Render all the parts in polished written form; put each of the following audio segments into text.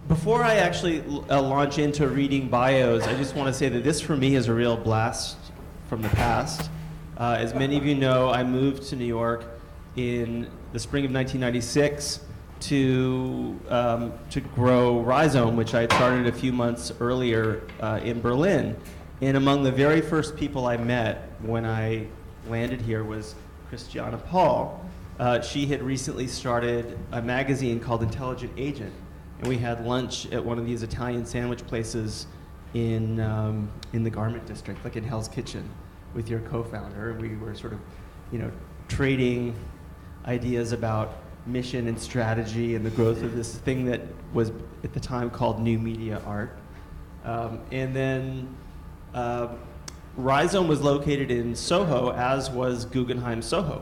Before I actually launch into reading bios, I just want to say that this for me is a real blast from the past. As many of you know, I moved to New York in the spring of 1996 to grow Rhizome, which I had started a few months earlier in Berlin. And among the very first people I met when I landed here was Christiane Paul. She had recently started a magazine called Intelligent Agent, and we had lunch at one of these Italian sandwich places in the Garment District, like in Hell's Kitchen, with your co-founder. And we were sort of, trading ideas about mission and strategy and the growth of this thing that was at the time called new media art. And then Rhizome was located in Soho, as was Guggenheim Soho.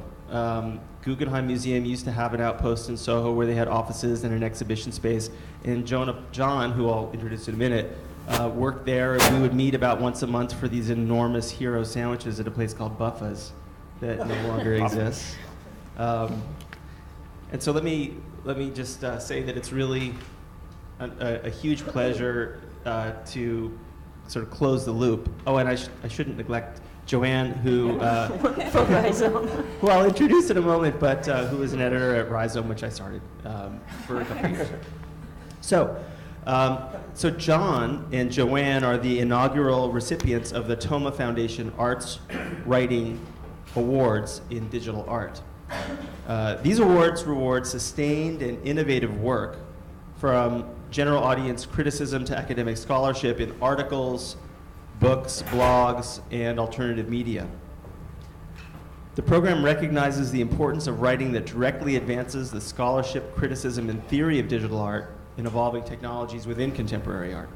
Guggenheim Museum used to have an outpost in Soho where they had offices and an exhibition space. And John, who I'll introduce in a minute, worked there. And we would meet about once a month for these enormous hero sandwiches at a place called Buffa's that no longer exists. And so let me just say that it's really a huge pleasure to sort of close the loop. Oh, and I shouldn't neglect Joanne, who I'll introduce in a moment, but who is an editor at Rhizome, which I started for a couple of years. So John and Joanne are the inaugural recipients of the Thoma Foundation Arts Writing Awards in Digital Art. These awards reward sustained and innovative work, from general audience criticism to academic scholarship in articles, books, blogs, and alternative media. The program recognizes the importance of writing that directly advances the scholarship, criticism, and theory of digital art and evolving technologies within contemporary art.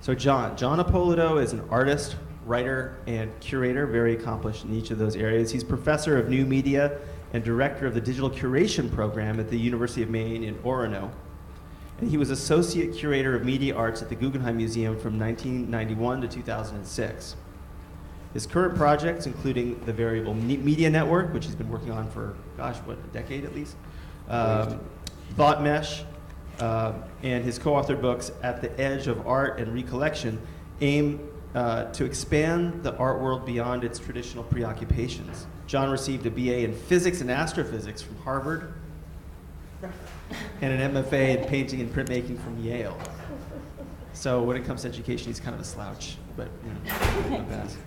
So John Ippolito is an artist, writer, and curator, very accomplished in each of those areas. He's professor of new media and director of the digital curation program at the University of Maine in Orono. And he was associate curator of media arts at the Guggenheim Museum from 1991 to 2006. His current projects, including the Variable Media Network, which he's been working on for, a decade at least, Thought Mesh, and his co-authored books, At the Edge of Art and Recollection, aim to expand the art world beyond its traditional preoccupations. John received a BA in physics and astrophysics from Harvard, and an MFA in painting and printmaking from Yale. So when it comes to education, he's kind of a slouch, but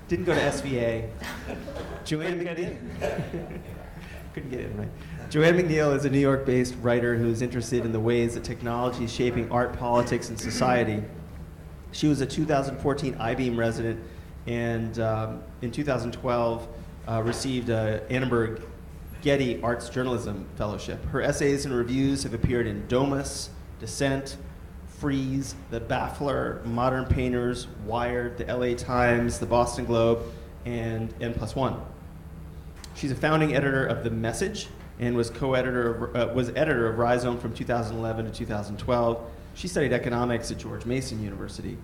didn't go to SVA. Joanne McNeil. Couldn't get in, right? Joanne McNeil is a New York-based writer who is interested in the ways that technology is shaping art, politics, and society. She was a 2014 I-Beam resident, and in 2012 received a Annenberg Getty Arts Journalism Fellowship. Her essays and reviews have appeared in Domus, Dissent, Frieze, The Baffler, Modern Painters, Wired, the LA Times, the Boston Globe, and N+1. She's a founding editor of The Message and was editor of Rhizome from 2011 to 2012. She studied economics at George Mason University.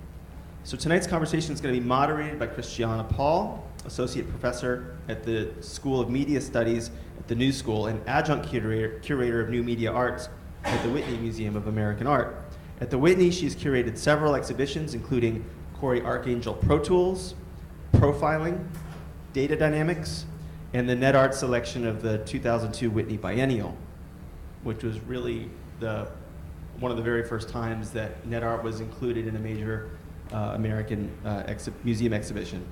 So tonight's conversation is going to be moderated by Christiane Paul, associate professor at the School of Media Studies at the New School and adjunct curator of new media arts at the Whitney Museum of American Art. At the Whitney, she's curated several exhibitions, including Corey Archangel Pro Tools, Profiling, Data Dynamics, and the Net Art selection of the 2002 Whitney Biennial, which was really one of the very first times that net art was included in a major American museum exhibition.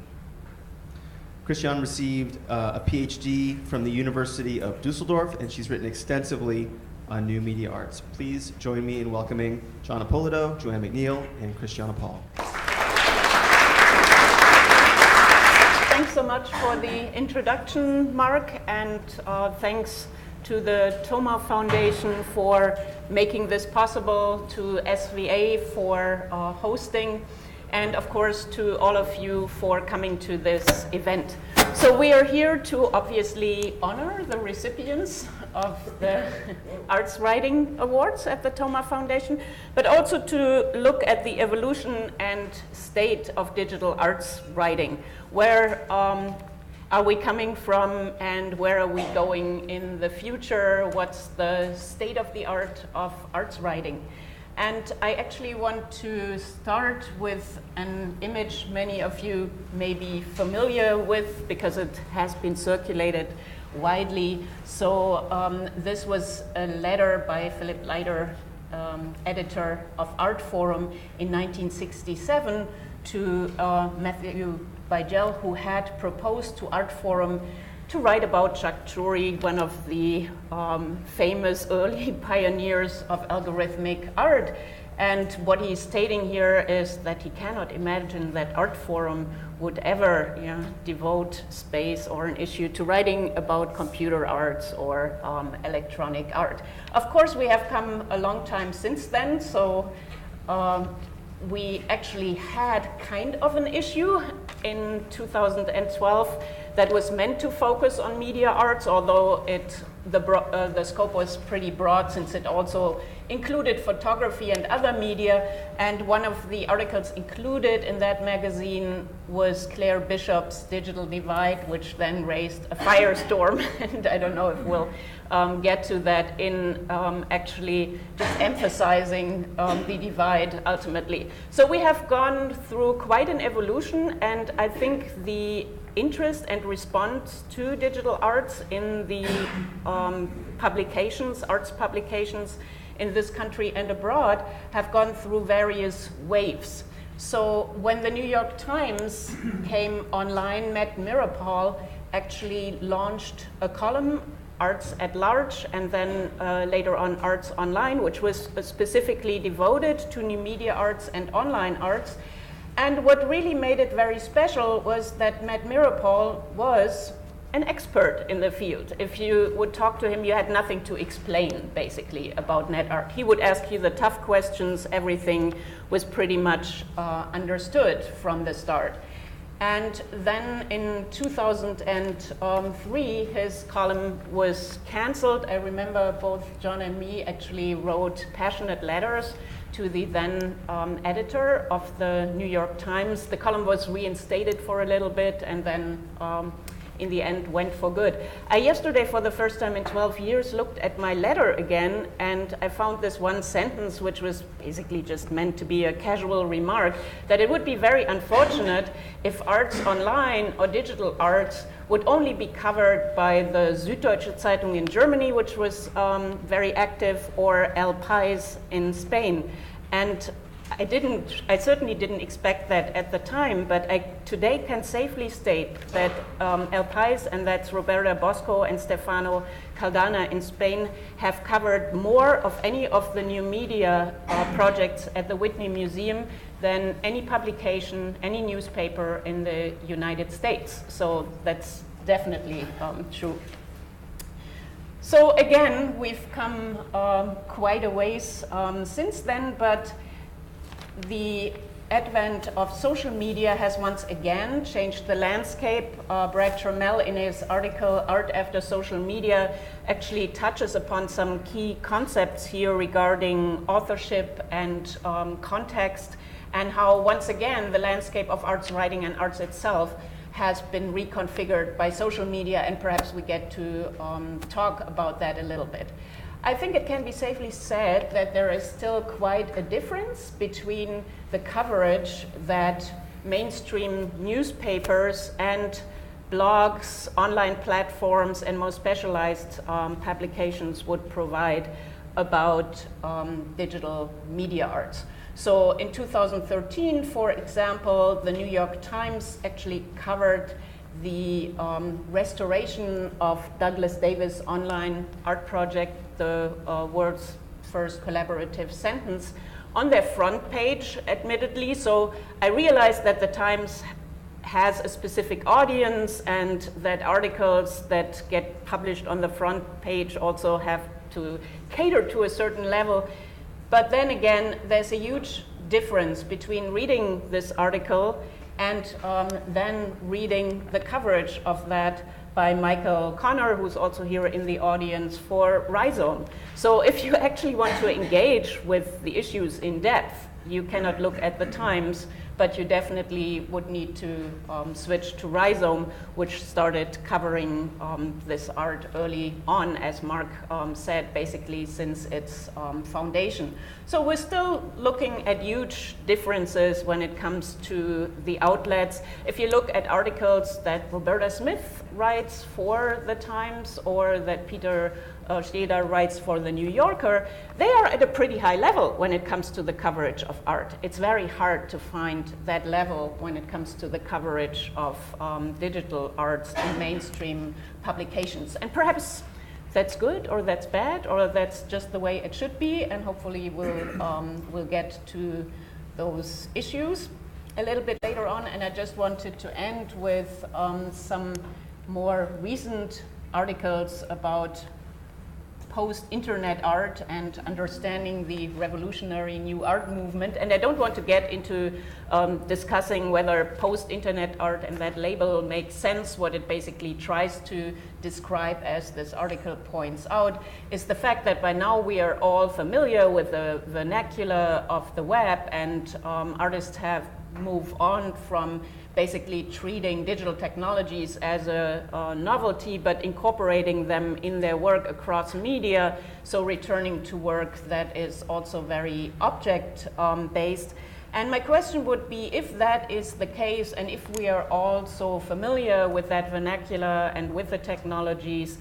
Christiane received a PhD from the University of Dusseldorf, and she's written extensively on new media arts. Please join me in welcoming John Ippolito, Joanne McNeil, and Christiane Paul. Thanks so much for the introduction, Mark, and thanks to the Thoma Foundation for making this possible, to SVA for hosting, and of course to all of you for coming to this event. So we are here to obviously honor the recipients of the Arts Writing Awards at the Thoma Foundation, but also to look at the evolution and state of digital arts writing. Where are we coming from and where are we going in the future? What's the state of the art of arts writing? And I actually want to start with an image many of you may be familiar with because it has been circulated widely. So this was a letter by Philip Leiter, editor of Art Forum in 1967 to Matthew Beigel, who had proposed to Art Forum to write about Jacques Jury, one of the famous early pioneers of algorithmic art. And what he's stating here is that he cannot imagine that Art Forum would ever devote space or an issue to writing about computer arts or electronic art. Of course, we have come a long time since then, so we actually had kind of an issue in 2012 that was meant to focus on media arts, although the scope was pretty broad since it also included photography and other media. And one of the articles included in that magazine was Claire Bishop's Digital Divide, which then raised a firestorm. And I don't know if we'll get to that in actually just emphasizing the divide ultimately. So we have gone through quite an evolution, and I think the interest and response to digital arts in the publications, arts publications in this country and abroad have gone through various waves. So when the New York Times came online, McNeil actually launched a column, Arts at Large, and then later on Arts Online, which was specifically devoted to new media arts and online arts. And what really made it very special was that Matt Mirapol was an expert in the field. If you would talk to him, you had nothing to explain, basically, about net art. He would ask you the tough questions. Everything was pretty much understood from the start. And then in 2003, his column was canceled. I remember both John and me actually wrote passionate letters to the then editor of the New York Times. The column was reinstated for a little bit and then in the end went for good. I yesterday, for the first time in 12 years, looked at my letter again, and I found this one sentence which was basically just meant to be a casual remark, that it would be very unfortunate if arts online or digital arts would only be covered by the Süddeutsche Zeitung in Germany, which was very active, or El País in Spain. And I certainly didn't expect that at the time, but I today can safely state that El País, and that's Roberta Bosco and Stefano Caldana in Spain, have covered more of any of the new media projects at the Whitney Museum than any publication, any newspaper in the United States. So that's definitely true. So again, we've come quite a ways since then, but the advent of social media has once again changed the landscape. Brad Trammell, in his article, Art After Social Media, actually touches upon some key concepts here regarding authorship and context, and how, once again, the landscape of arts writing and arts itself has been reconfigured by social media, and perhaps we get to talk about that a little bit. I think it can be safely said that there is still quite a difference between the coverage that mainstream newspapers and blogs, online platforms, and more specialized publications would provide about digital media arts. So in 2013, for example, the New York Times actually covered the restoration of Douglas Davis' online art project, the world's first collaborative sentence, on their front page, admittedly. So I realized that the Times has a specific audience, and that articles that get published on the front page also have to cater to a certain level. But then again, there's a huge difference between reading this article and then reading the coverage of that by Michael Connor, who's also here in the audience for Rhizome. So if you actually want to engage with the issues in depth, you cannot look at the Times, but you definitely would need to switch to Rhizome, which started covering this art early on, as Mark said, basically since its foundation. So we're still looking at huge differences when it comes to the outlets. If you look at articles that Roberta Smith writes for the Times or that Peter Steder writes for the New Yorker, they are at a pretty high level when it comes to the coverage of art. It's very hard to find that level when it comes to the coverage of digital arts in mainstream publications. And perhaps that's good, or that's bad, or that's just the way it should be, and hopefully we'll get to those issues a little bit later on. And I just wanted to end with some more recent articles about post-internet art and understanding the revolutionary new art movement. And I don't want to get into discussing whether post-internet art and that label makes sense. What it basically tries to describe, as this article points out, is the fact that by now we are all familiar with the vernacular of the web, and artists have moved on from basically treating digital technologies as a novelty, but incorporating them in their work across media, so returning to work that is also very object-based. And my question would be, if that is the case, and if we are all so familiar with that vernacular and with the technologies,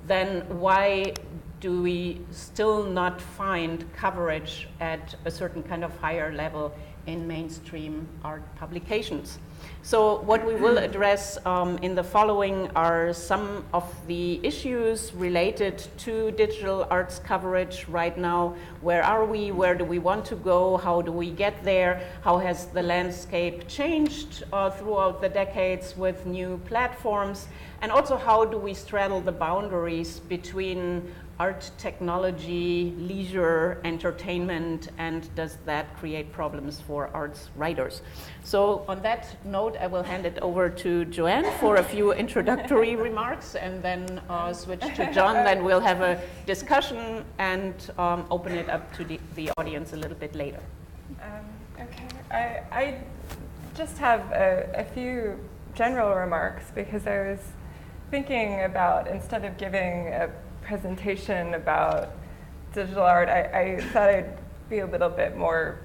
then why do we still not find coverage at a certain kind of higher level in mainstream art publications? So what we will address in the following are some of the issues related to digital arts coverage right now. Where are we? Where do we want to go? How do we get there? How has the landscape changed throughout the decades with new platforms? And also, how do we straddle the boundaries between art, technology, leisure, entertainment, and does that create problems for arts writers? So on that note, I will hand it over to Joanne for a few introductory remarks, and then switch to John. Then we'll have a discussion and open it up to the audience a little bit later. Okay, I just have a few general remarks, because I was thinking about, instead of giving a presentation about digital art, I thought I'd be a little bit more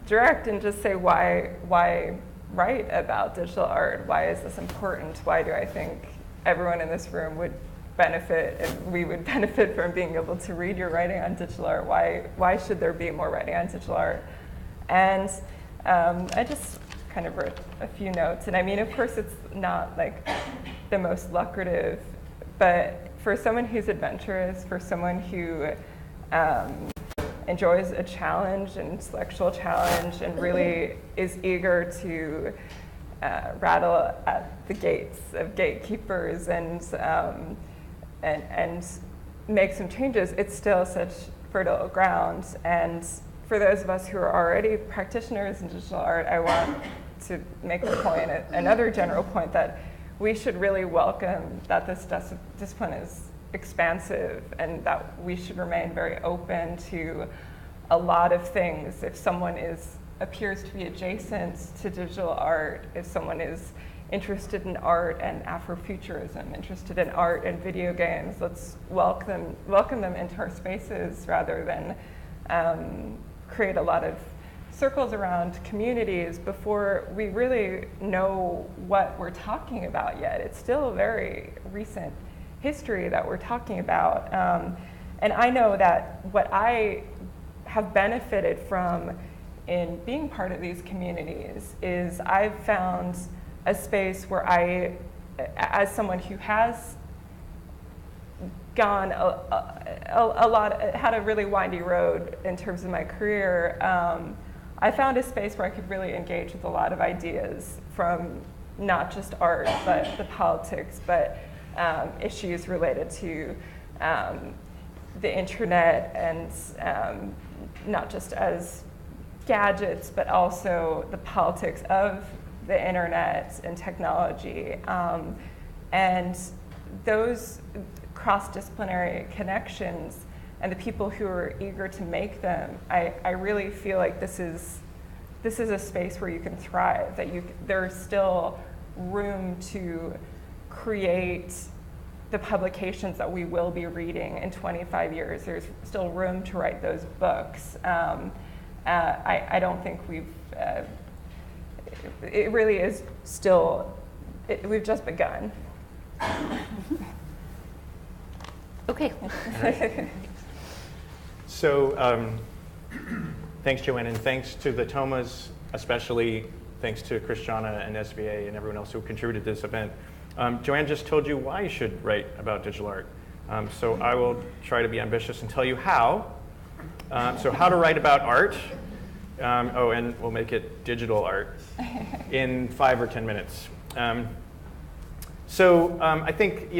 direct and just say why write about digital art? Why is this important? Why do I think everyone in this room would benefit, and we would benefit from being able to read your writing on digital art? Why should there be more writing on digital art? And I just kind of wrote a few notes. And I mean, of course, it's not like the most lucrative, but for someone who's adventurous, for someone who enjoys a challenge, an intellectual challenge, and really is eager to rattle at the gates of gatekeepers and make some changes, it's still such fertile ground. And for those of us who are already practitioners in digital art, I want to make the point, another general point, that we should really welcome that this discipline is expansive, and that we should remain very open to a lot of things. If someone appears to be adjacent to digital art, if someone is interested in art and Afrofuturism, interested in art and video games, let's welcome them into our spaces rather than create a lot of circles around communities before we really know what we're talking about yet. It's still a very recent history that we're talking about. And I know that what I have benefited from in being part of these communities is I've found a space where I, as someone who has gone a lot, had a really windy road in terms of my career, I found a space where I could really engage with a lot of ideas from not just art, but the politics, but issues related to the internet, and not just as gadgets, but also the politics of the internet and technology. And those cross-disciplinary connections and the people who are eager to make them, I really feel like this is this is a space where you can thrive, that there's still room to create the publications that we will be reading in 25 years. There's still room to write those books. I don't think it really is still, we've just begun. Okay. So thanks, Joanne, and thanks to the Thomas, especially thanks to Christiane and SVA and everyone else who contributed to this event. Joanne just told you why you should write about digital art. So I will try to be ambitious and tell you how. So how to write about art. And we'll make it digital art in 5 or 10 minutes. I think,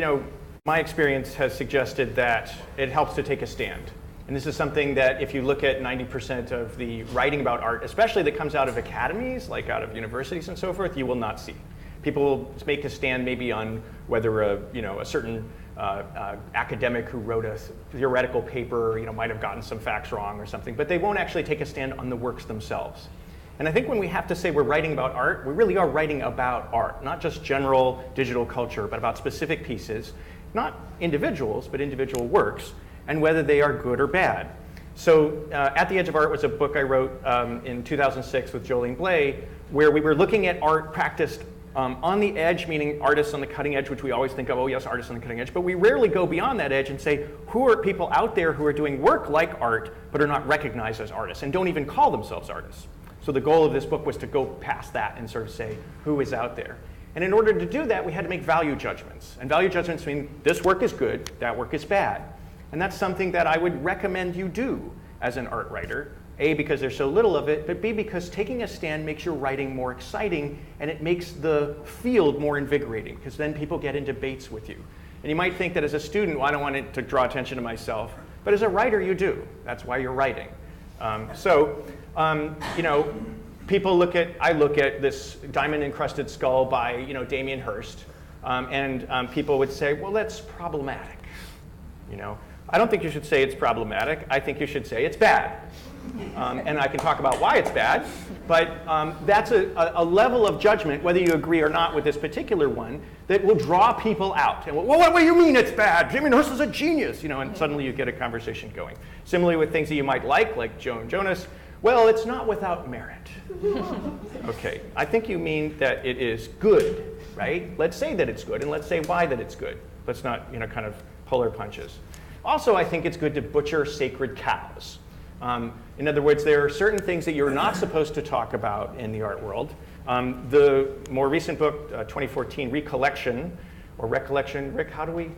my experience has suggested that it helps to take a stand. And this is something that if you look at 90% of the writing about art, especially that comes out of academies, like out of universities and so forth, you will not see. People will make a stand maybe on whether a certain academic who wrote a theoretical paper might have gotten some facts wrong or something, but they won't actually take a stand on the works themselves. And I think when we have to say we're writing about art, we really are writing about art, not just general digital culture, but about specific pieces, not individuals, but individual works, and whether they are good or bad. So At the Edge of Art was a book I wrote in 2006 with Jolene Blay, where we were looking at art practiced on the edge, meaning artists on the cutting edge, which we always think of, oh yes, artists on the cutting edge, but we rarely go beyond that edge and say, who are people out there who are doing work like art, but are not recognized as artists, and don't even call themselves artists. So the goal of this book was to go past that and sort of say, who is out there? And in order to do that, we had to make value judgments. And value judgments mean this work is good, that work is bad. And that's something that I would recommend you do as an art writer. A, because there's so little of it, but B, because taking a stand makes your writing more exciting, and it makes the field more invigorating, because then people get in debates with you. And you might think that as a student, well, I don't want it to draw attention to myself, but as a writer, you do. That's why you're writing. People look at this diamond-encrusted skull by Damien Hirst, and people would say, well, that's problematic. I don't think you should say it's problematic. I think you should say it's bad. And I can talk about why it's bad, but that's a level of judgment, whether you agree or not with this particular one, that will draw people out. And, well, what do you mean it's bad? Damien Hirst is a genius, and suddenly you get a conversation going. Similarly with things that you might like Joan Jonas, well, it's not without merit. Okay, I think you mean that it is good, right? Let's say that it's good, and let's say why that it's good. Let's not, kind of pull our punches. Also, I think it's good to butcher sacred cows. In other words, there are certain things that you're not supposed to talk about in the art world. The more recent book, 2014, Recollection, or Recollection, Rick, how do we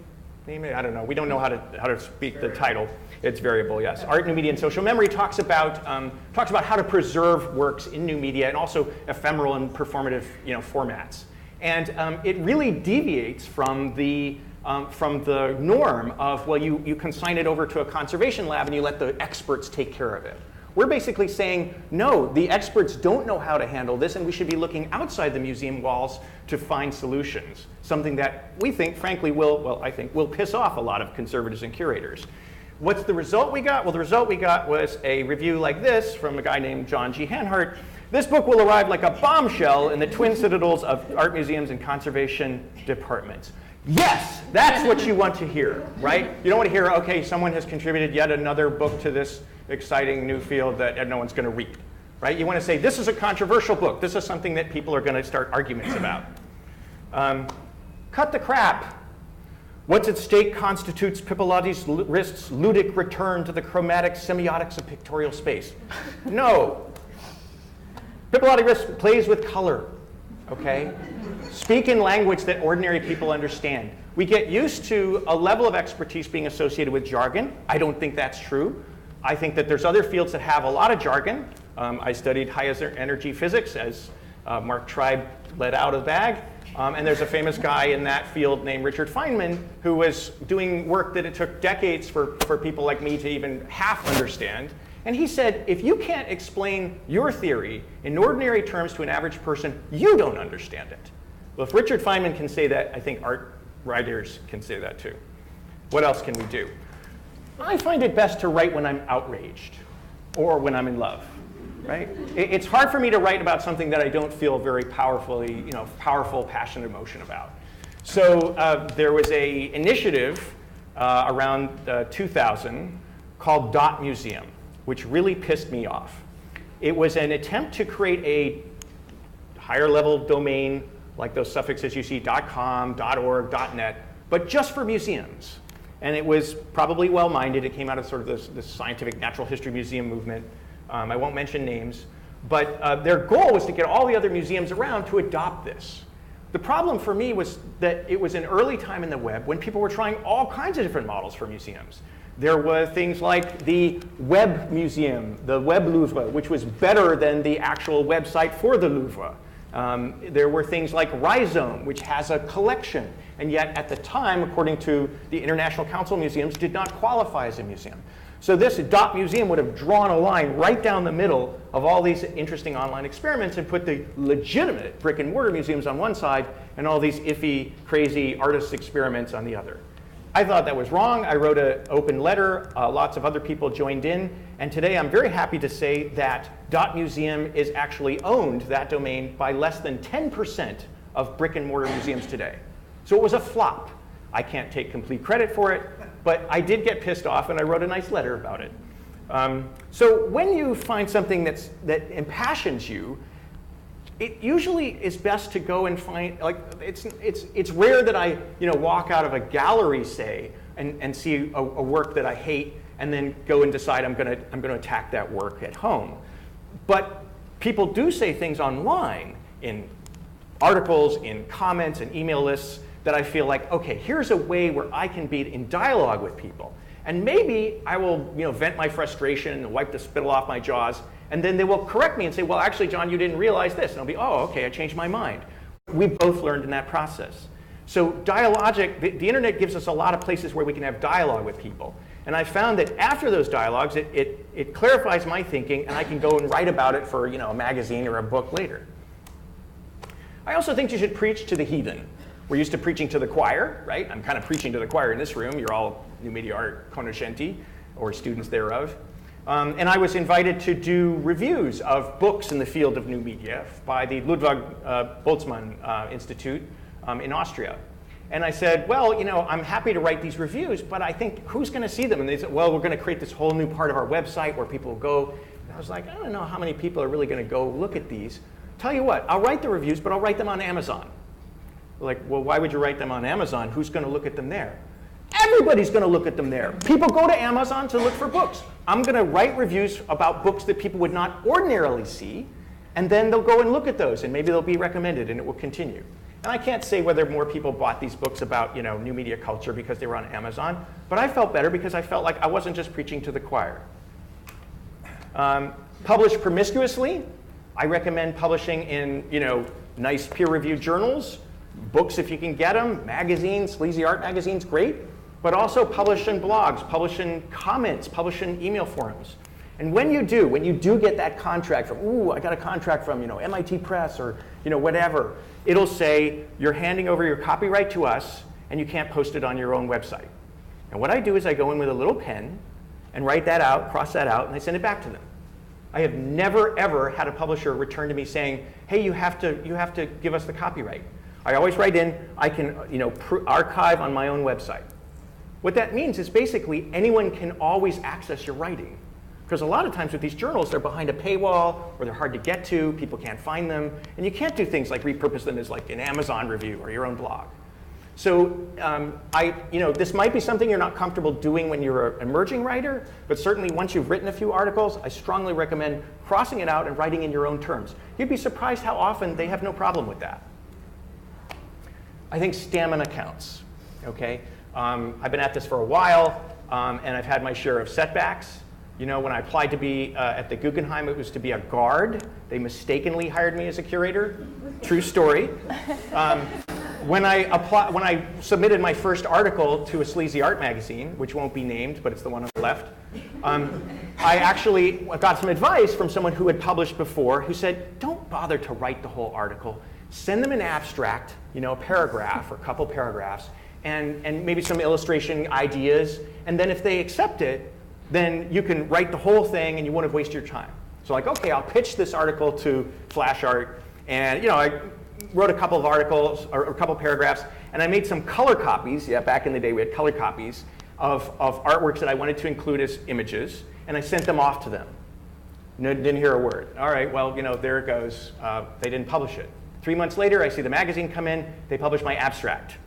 name it? I don't know. We don't know how to speak the title. It's variable, yes. Art, New Media, and Social Memory talks about how to preserve works in new media and also ephemeral and performative formats. And it really deviates from the norm of, well, you consign it over to a conservation lab and you let the experts take care of it. We're basically saying, no, the experts don't know how to handle this, and we should be looking outside the museum walls to find solutions, something that we think, frankly, will piss off a lot of conservators and curators. What's the result we got? Well, the result we got was a review like this from a guy named John G. Hanhart. This book will arrive like a bombshell in the twin citadels of art museums and conservation departments. Yes, that's what you want to hear, right? You don't want to hear, okay, someone has contributed yet another book to this exciting new field that no one's going to read, right? You want to say, this is a controversial book. This is something that people are going to start arguments about. Cut the crap. What's at stake constitutes Pippolati's wrist's ludic return to the chromatic semiotics of pictorial space. No. Pippolati wrist plays with color, okay? Speak in language that ordinary people understand. We get used to a level of expertise being associated with jargon. I don't think that's true. I think that there's other fields that have a lot of jargon. I studied high energy physics, as Mark Tribe let out of the bag. And there's a famous guy in that field named Richard Feynman who was doing work that it took decades for people like me to even half understand. And he said, if you can't explain your theory in ordinary terms to an average person, you don't understand it. Well, if Richard Feynman can say that, I think art writers can say that too. What else can we do? I find it best to write when I'm outraged or when I'm in love. right? It's hard for me to write about something that I don't feel very powerfully, powerful, passionate emotion about. So there was a initiative around 2000 called Dot Museum, which really pissed me off. It was an attempt to create a higher level domain, like those suffixes you see, .com, .org, .net, but just for museums. And it was probably well-minded. It came out of sort of this scientific natural history museum movement. I won't mention names. But their goal was to get all the other museums around to adopt this. The problem for me was that it was an early time in the web when people were trying all kinds of different models for museums. There were things like the Web Museum, the Web Louvre, which was better than the actual website for the Louvre. There were things like Rhizome, which has a collection, and yet at the time, according to the International Council of Museums, did not qualify as a museum. So this Dot Museum would have drawn a line right down the middle of all these interesting online experiments and put the legitimate brick and mortar museums on one side and all these iffy, crazy artist experiments on the other. I thought that was wrong. I wrote an open letter. Lots of other people joined in. And today I'm very happy to say that Dot Museum is actually owned, that domain, by less than 10% of brick and mortar museums today. So it was a flop. I can't take complete credit for it, but I did get pissed off and I wrote a nice letter about it. So when you find something that impassions you, it usually is best to go and find, like, it's rare that I walk out of a gallery, say, and see a work that I hate and then go and decide I'm gonna attack that work at home. But people do say things online, in articles, in comments, and email lists, that I feel like, okay, here's a way where I can be in dialogue with people. And maybe I will vent my frustration and wipe the spittle off my jaws, and then they will correct me and say, well, actually, John, you didn't realize this. And I'll be, oh, okay, I changed my mind. We both learned in that process. So the internet gives us a lot of places where we can have dialogue with people. And I found that after those dialogues, it clarifies my thinking, and I can go and write about it for a magazine or a book later. I also think you should preach to the heathen. We're used to preaching to the choir, right? I'm kind of preaching to the choir in this room. You're all new media art conoscenti, or students thereof. And I was invited to do reviews of books in the field of new media by the Ludwig Boltzmann Institute in Austria. And I said, well, I'm happy to write these reviews, but I think, who's going to see them? And they said, well, we're going to create this whole new part of our website where people will go. And I was like, I don't know how many people are really going to go look at these. Tell you what, I'll write the reviews, but I'll write them on Amazon. Like, well, why would you write them on Amazon? Who's going to look at them there? Everybody's going to look at them there. People go to Amazon to look for books. I'm going to write reviews about books that people would not ordinarily see, and then they'll go and look at those, and maybe they'll be recommended, and it will continue. And I can't say whether more people bought these books about new media culture because they were on Amazon, but I felt better because I felt like I wasn't just preaching to the choir. Publish promiscuously. I recommend publishing in nice peer-reviewed journals. Books, if you can get them, magazines, sleazy art magazines, great. But also publish in blogs, publish in comments, publish in email forums. And when you do get that contract from, I got a contract from MIT Press or whatever, it'll say you're handing over your copyright to us and you can't post it on your own website. And what I do is I go in with a little pen and write that out, cross that out, and I send it back to them. I have never ever had a publisher return to me saying, hey, you have to give us the copyright. I always write in, I can archive on my own website. What that means is basically anyone can always access your writing. Because a lot of times with these journals, they're behind a paywall, or they're hard to get to, people can't find them, and you can't do things like repurpose them as like an Amazon review or your own blog. So this might be something you're not comfortable doing when you're an emerging writer, but certainly once you've written a few articles, I strongly recommend crossing it out and writing in your own terms. You'd be surprised how often they have no problem with that. I think stamina counts, okay? I've been at this for a while, and I've had my share of setbacks. When I applied to be at the Guggenheim, it was to be a guard. They mistakenly hired me as a curator. True story. When I submitted my first article to a sleazy art magazine, which won't be named, but it's the one on the left, I actually got some advice from someone who had published before who said, don't bother to write the whole article. Send them an abstract, a paragraph or a couple paragraphs, and maybe some illustration ideas. And then if they accept it, then you can write the whole thing and you won't have wasted your time. So like, okay, I'll pitch this article to Flash Art, and I wrote a couple of articles, or a couple paragraphs, and I made some color copies. Yeah, back in the day we had color copies of artworks that I wanted to include as images, and I sent them off to them. No, didn't hear a word. All right, well, there it goes. They didn't publish it. 3 months later, I see the magazine come in. They publish my abstract,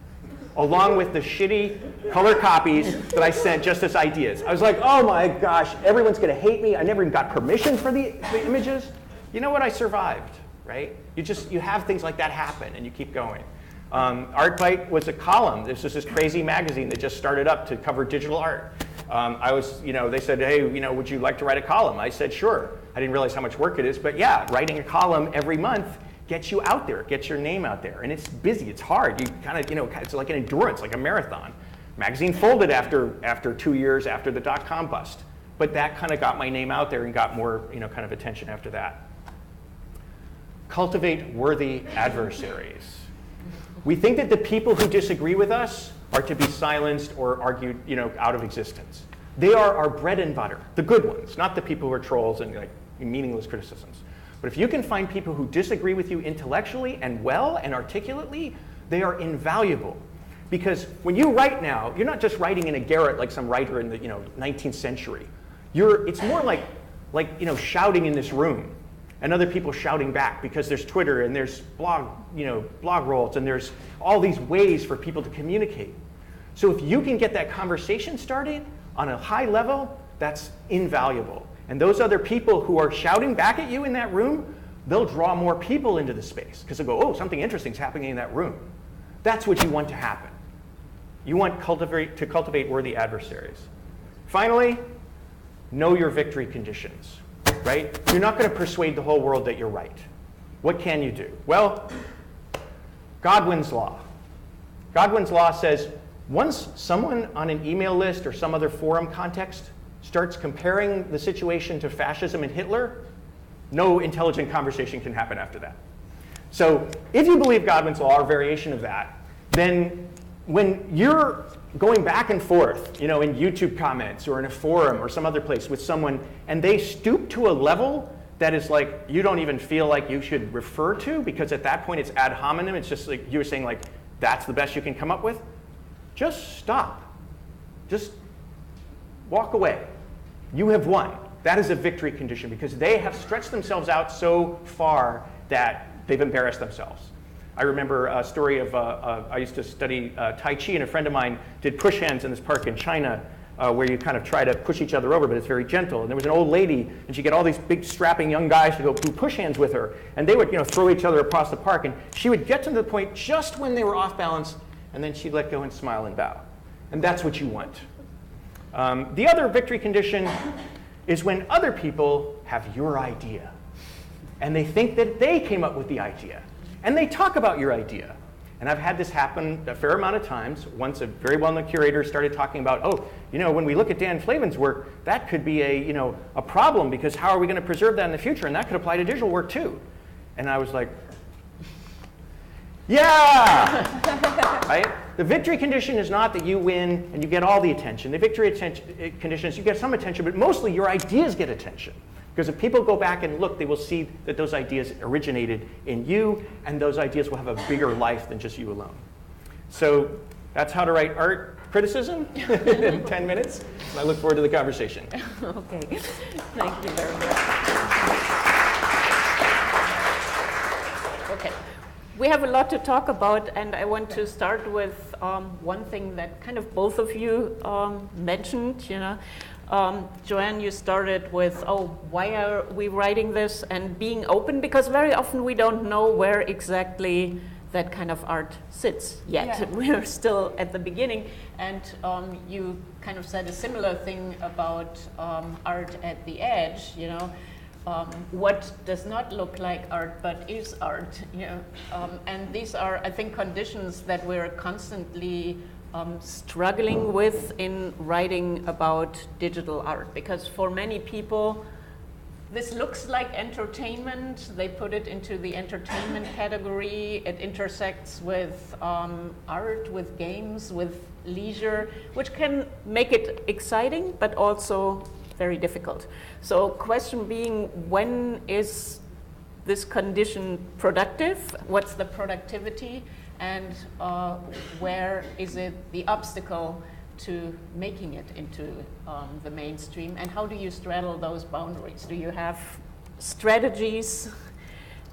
along with the shitty color copies that I sent just as ideas. I was like, oh my gosh, everyone's going to hate me. I never even got permission for the images. You know what? I survived, right? You have things like that happen, and you keep going. ArtBite was a column. This was this crazy magazine that just started up to cover digital art. They said, hey, would you like to write a column? I said, sure. I didn't realize how much work it is, but yeah, writing a column every month gets you out there, gets your name out there, and it's busy, it's hard. You kind of, it's like an endurance, like a marathon. Magazine folded after 2 years after the dot-com bust, but that kind of got my name out there and got more, kind of attention after that. Cultivate worthy adversaries. We think that the people who disagree with us are to be silenced or argued, out of existence. They are our bread and butter, the good ones, not the people who are trolls and like meaningless criticisms. But if you can find people who disagree with you intellectually and well and articulately, they are invaluable. Because when you write now, you're not just writing in a garret like some writer in the 19th century. It's more like shouting in this room and other people shouting back, because there's Twitter and there's blog rolls and there's all these ways for people to communicate. So if you can get that conversation started on a high level, that's invaluable. And those other people who are shouting back at you in that room, they'll draw more people into the space, because they'll go, oh, something interesting is happening in that room. That's what you want to happen. You want to cultivate worthy adversaries. Finally, know your victory conditions, right? You're not going to persuade the whole world that you're right. What can you do? Well, Godwin's law. Godwin's law says, once someone on an email list or some other forum context starts comparing the situation to fascism and Hitler, no intelligent conversation can happen after that. So if you believe Godwin's law or variation of that, then when you're going back and forth, in YouTube comments or in a forum or some other place with someone, and they stoop to a level that is like you don't even feel like you should refer to, because at that point it's ad hominem, it's just like you're saying like that's the best you can come up with, just stop. Just walk away. You have won. That is a victory condition, because they have stretched themselves out so far that they've embarrassed themselves. I remember a story of, I used to study Tai Chi, and a friend of mine did push hands in this park in China, where you kind of try to push each other over, but it's very gentle. And there was an old lady, and she'd get all these big strapping young guys to go do push hands with her, and they would throw each other across the park, and she would get to the point just when they were off balance, and then she'd let go and smile and bow. And that's what you want. The other victory condition is when other people have your idea, and they think that they came up with the idea, and they talk about your idea. And I've had this happen a fair amount of times. Once a very well-known curator started talking about, oh, when we look at Dan Flavin's work, that could be a problem, because how are we going to preserve that in the future? And that could apply to digital work too. And I was like, yeah! Right? The victory condition is not that you win and you get all the attention. The victory condition is you get some attention, but mostly your ideas get attention. Because if people go back and look, they will see that those ideas originated in you, and those ideas will have a bigger life than just you alone. So that's how to write art criticism in 10 minutes. And I look forward to the conversation. Okay, thank you very much. Okay, we have a lot to talk about, and I want to start with one thing that kind of both of you mentioned, Joanne, you started with, why are we writing this, and being open, because very often we don't know where exactly that kind of art sits yet. Yeah. We're still at the beginning, and you kind of said a similar thing about art at the edge, what does not look like art but is art, and these are, I think, conditions that we're constantly struggling with in writing about digital art, because for many people this looks like entertainment. They put it into the entertainment category. It intersects with art, with games, with leisure, which can make it exciting but also very difficult. So question being, when is this condition productive? What's the productivity? And where is it the obstacle to making it into the mainstream? And how do you straddle those boundaries? Do you have strategies?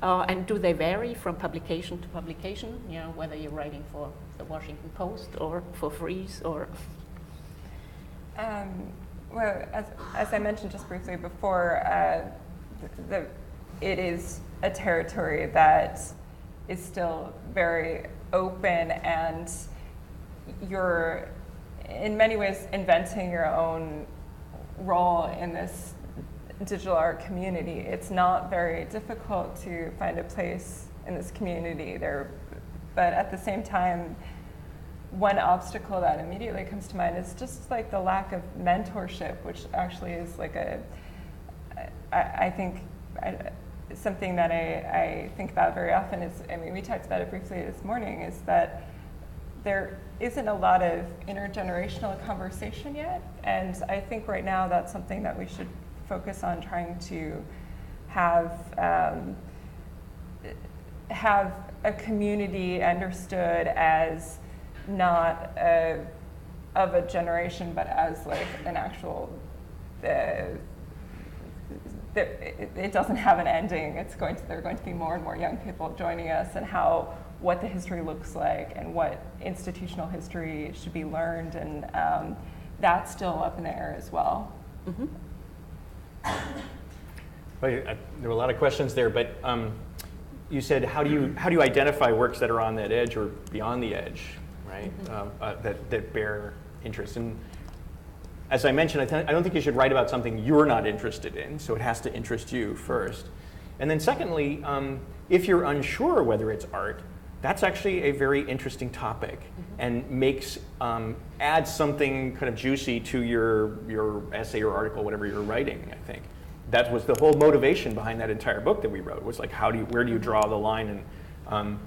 And do they vary from publication to publication? You know, whether you're writing for the Washington Post or for Frieze or... Well, as I mentioned just briefly before, it is a territory that is still very open, and you're in many ways inventing your own role in this digital art community. It's not very difficult to find a place in this community there, but at the same time, one obstacle that immediately comes to mind is just like the lack of mentorship, which actually is like something that I think about very often is, I mean, we talked about it briefly this morning, is that there isn't a lot of intergenerational conversation yet, and I think right now that's something that we should focus on, trying to have a community understood as not of a generation, but as like an actual, it doesn't have an ending. There are going to be more and more young people joining us, and what the history looks like and what institutional history should be learned, and that's still up in the air as well. Mm-hmm. Well, there were a lot of questions there, but you said, how do you identify works that are on that edge or beyond the edge, right? Mm-hmm. That bear interest. And as I mentioned, I don't think you should write about something you're not interested in, so it has to interest you first. And then secondly, if you're unsure whether it's art, that's actually a very interesting topic, mm-hmm. and adds something kind of juicy to your essay or article, whatever you're writing, I think. That was the whole motivation behind that entire book that we wrote, was like, where do you draw the line? And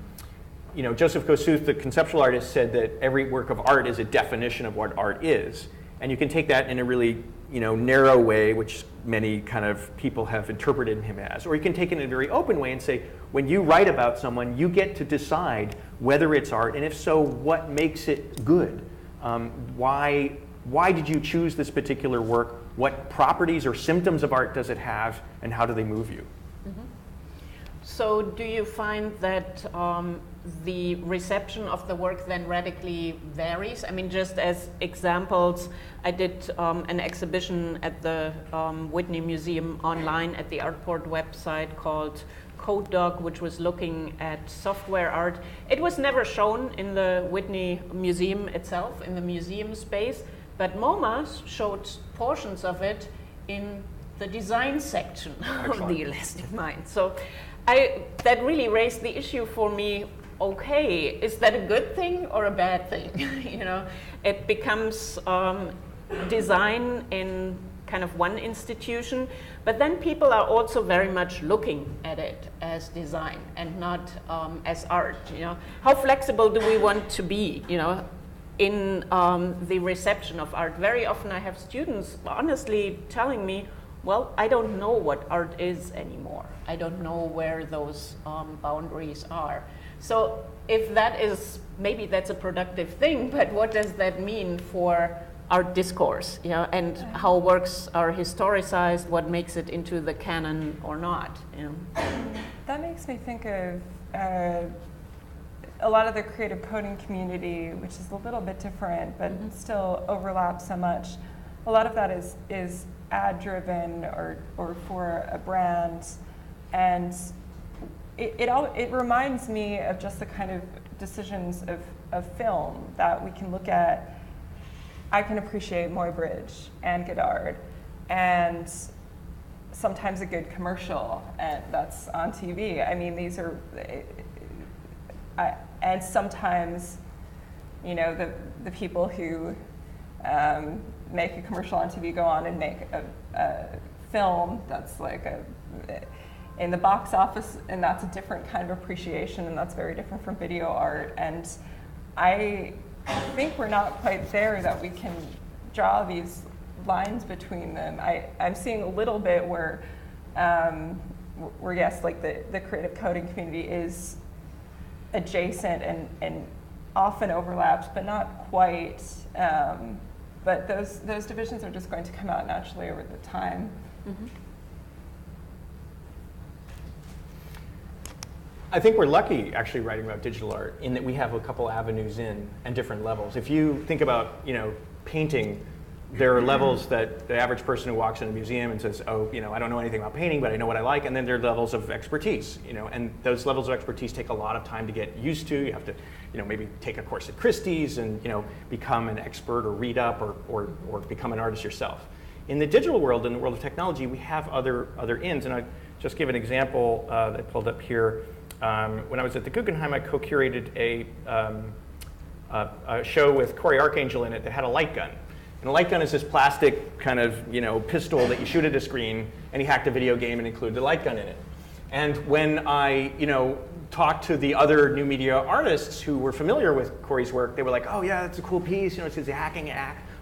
Joseph Kosuth, the conceptual artist, said that every work of art is a definition of what art is. And you can take that in a really narrow way, which many kind of people have interpreted him as. Or you can take it in a very open way and say, when you write about someone, you get to decide whether it's art, and if so, what makes it good? Why did you choose this particular work? What properties or symptoms of art does it have, and how do they move you? Mm-hmm. So do you find that the reception of the work then radically varies? I mean, just as examples, I did an exhibition at the Whitney Museum online at the Artport website called Code Dog, which was looking at software art. It was never shown in the Whitney Museum itself, in the museum space, but MoMA showed portions of it in the design section of the Elastic Mind. So that really raised the issue for me. Okay, is that a good thing or a bad thing? It becomes design in kind of one institution, but then people are also very much looking at it as design and not as art. How flexible do we want to be? In the reception of art. Very often I have students honestly telling me, well, I don't know what art is anymore. I don't know where those boundaries are. So if that is, maybe that's a productive thing, but what does that mean for art discourse, and how works are historicized, what makes it into the canon or not? That makes me think of a lot of the creative coding community, which is a little bit different, but mm-hmm. still overlaps so much. A lot of that is ad-driven or for a brand, and it reminds me of just the kind of decisions of film that we can look at. I can appreciate Moritz and Godard, and sometimes a good commercial, and that's on TV. I mean, these are. And sometimes, the people who make a commercial on TV go on and make a film that's like in the box office, and that's a different kind of appreciation, and that's very different from video art. And I think we're not quite there that we can draw these lines between them. I'm seeing a little bit where yes, like the creative coding community is adjacent and often overlaps, but not quite. But those divisions are just going to come out naturally over the time. Mm-hmm. I think we're lucky actually writing about digital art in that we have a couple avenues in and different levels. If you think about, painting, there are levels that the average person who walks in a museum and says, oh, I don't know anything about painting, but I know what I like, and then there are levels of expertise, and those levels of expertise take a lot of time to get used to. You have to, maybe take a course at Christie's and, become an expert or read up or become an artist yourself. In the digital world, in the world of technology, we have other ends, and I just give an example that I pulled up here. When I was at the Guggenheim, I co-curated a show with Corey Archangel in it that had a light gun. And a light gun is this plastic kind of, pistol that you shoot at a screen, and he hacked a video game and included a light gun in it. And when I, talked to the other new media artists who were familiar with Corey's work, they were like, oh yeah, that's a cool piece, it's a hacking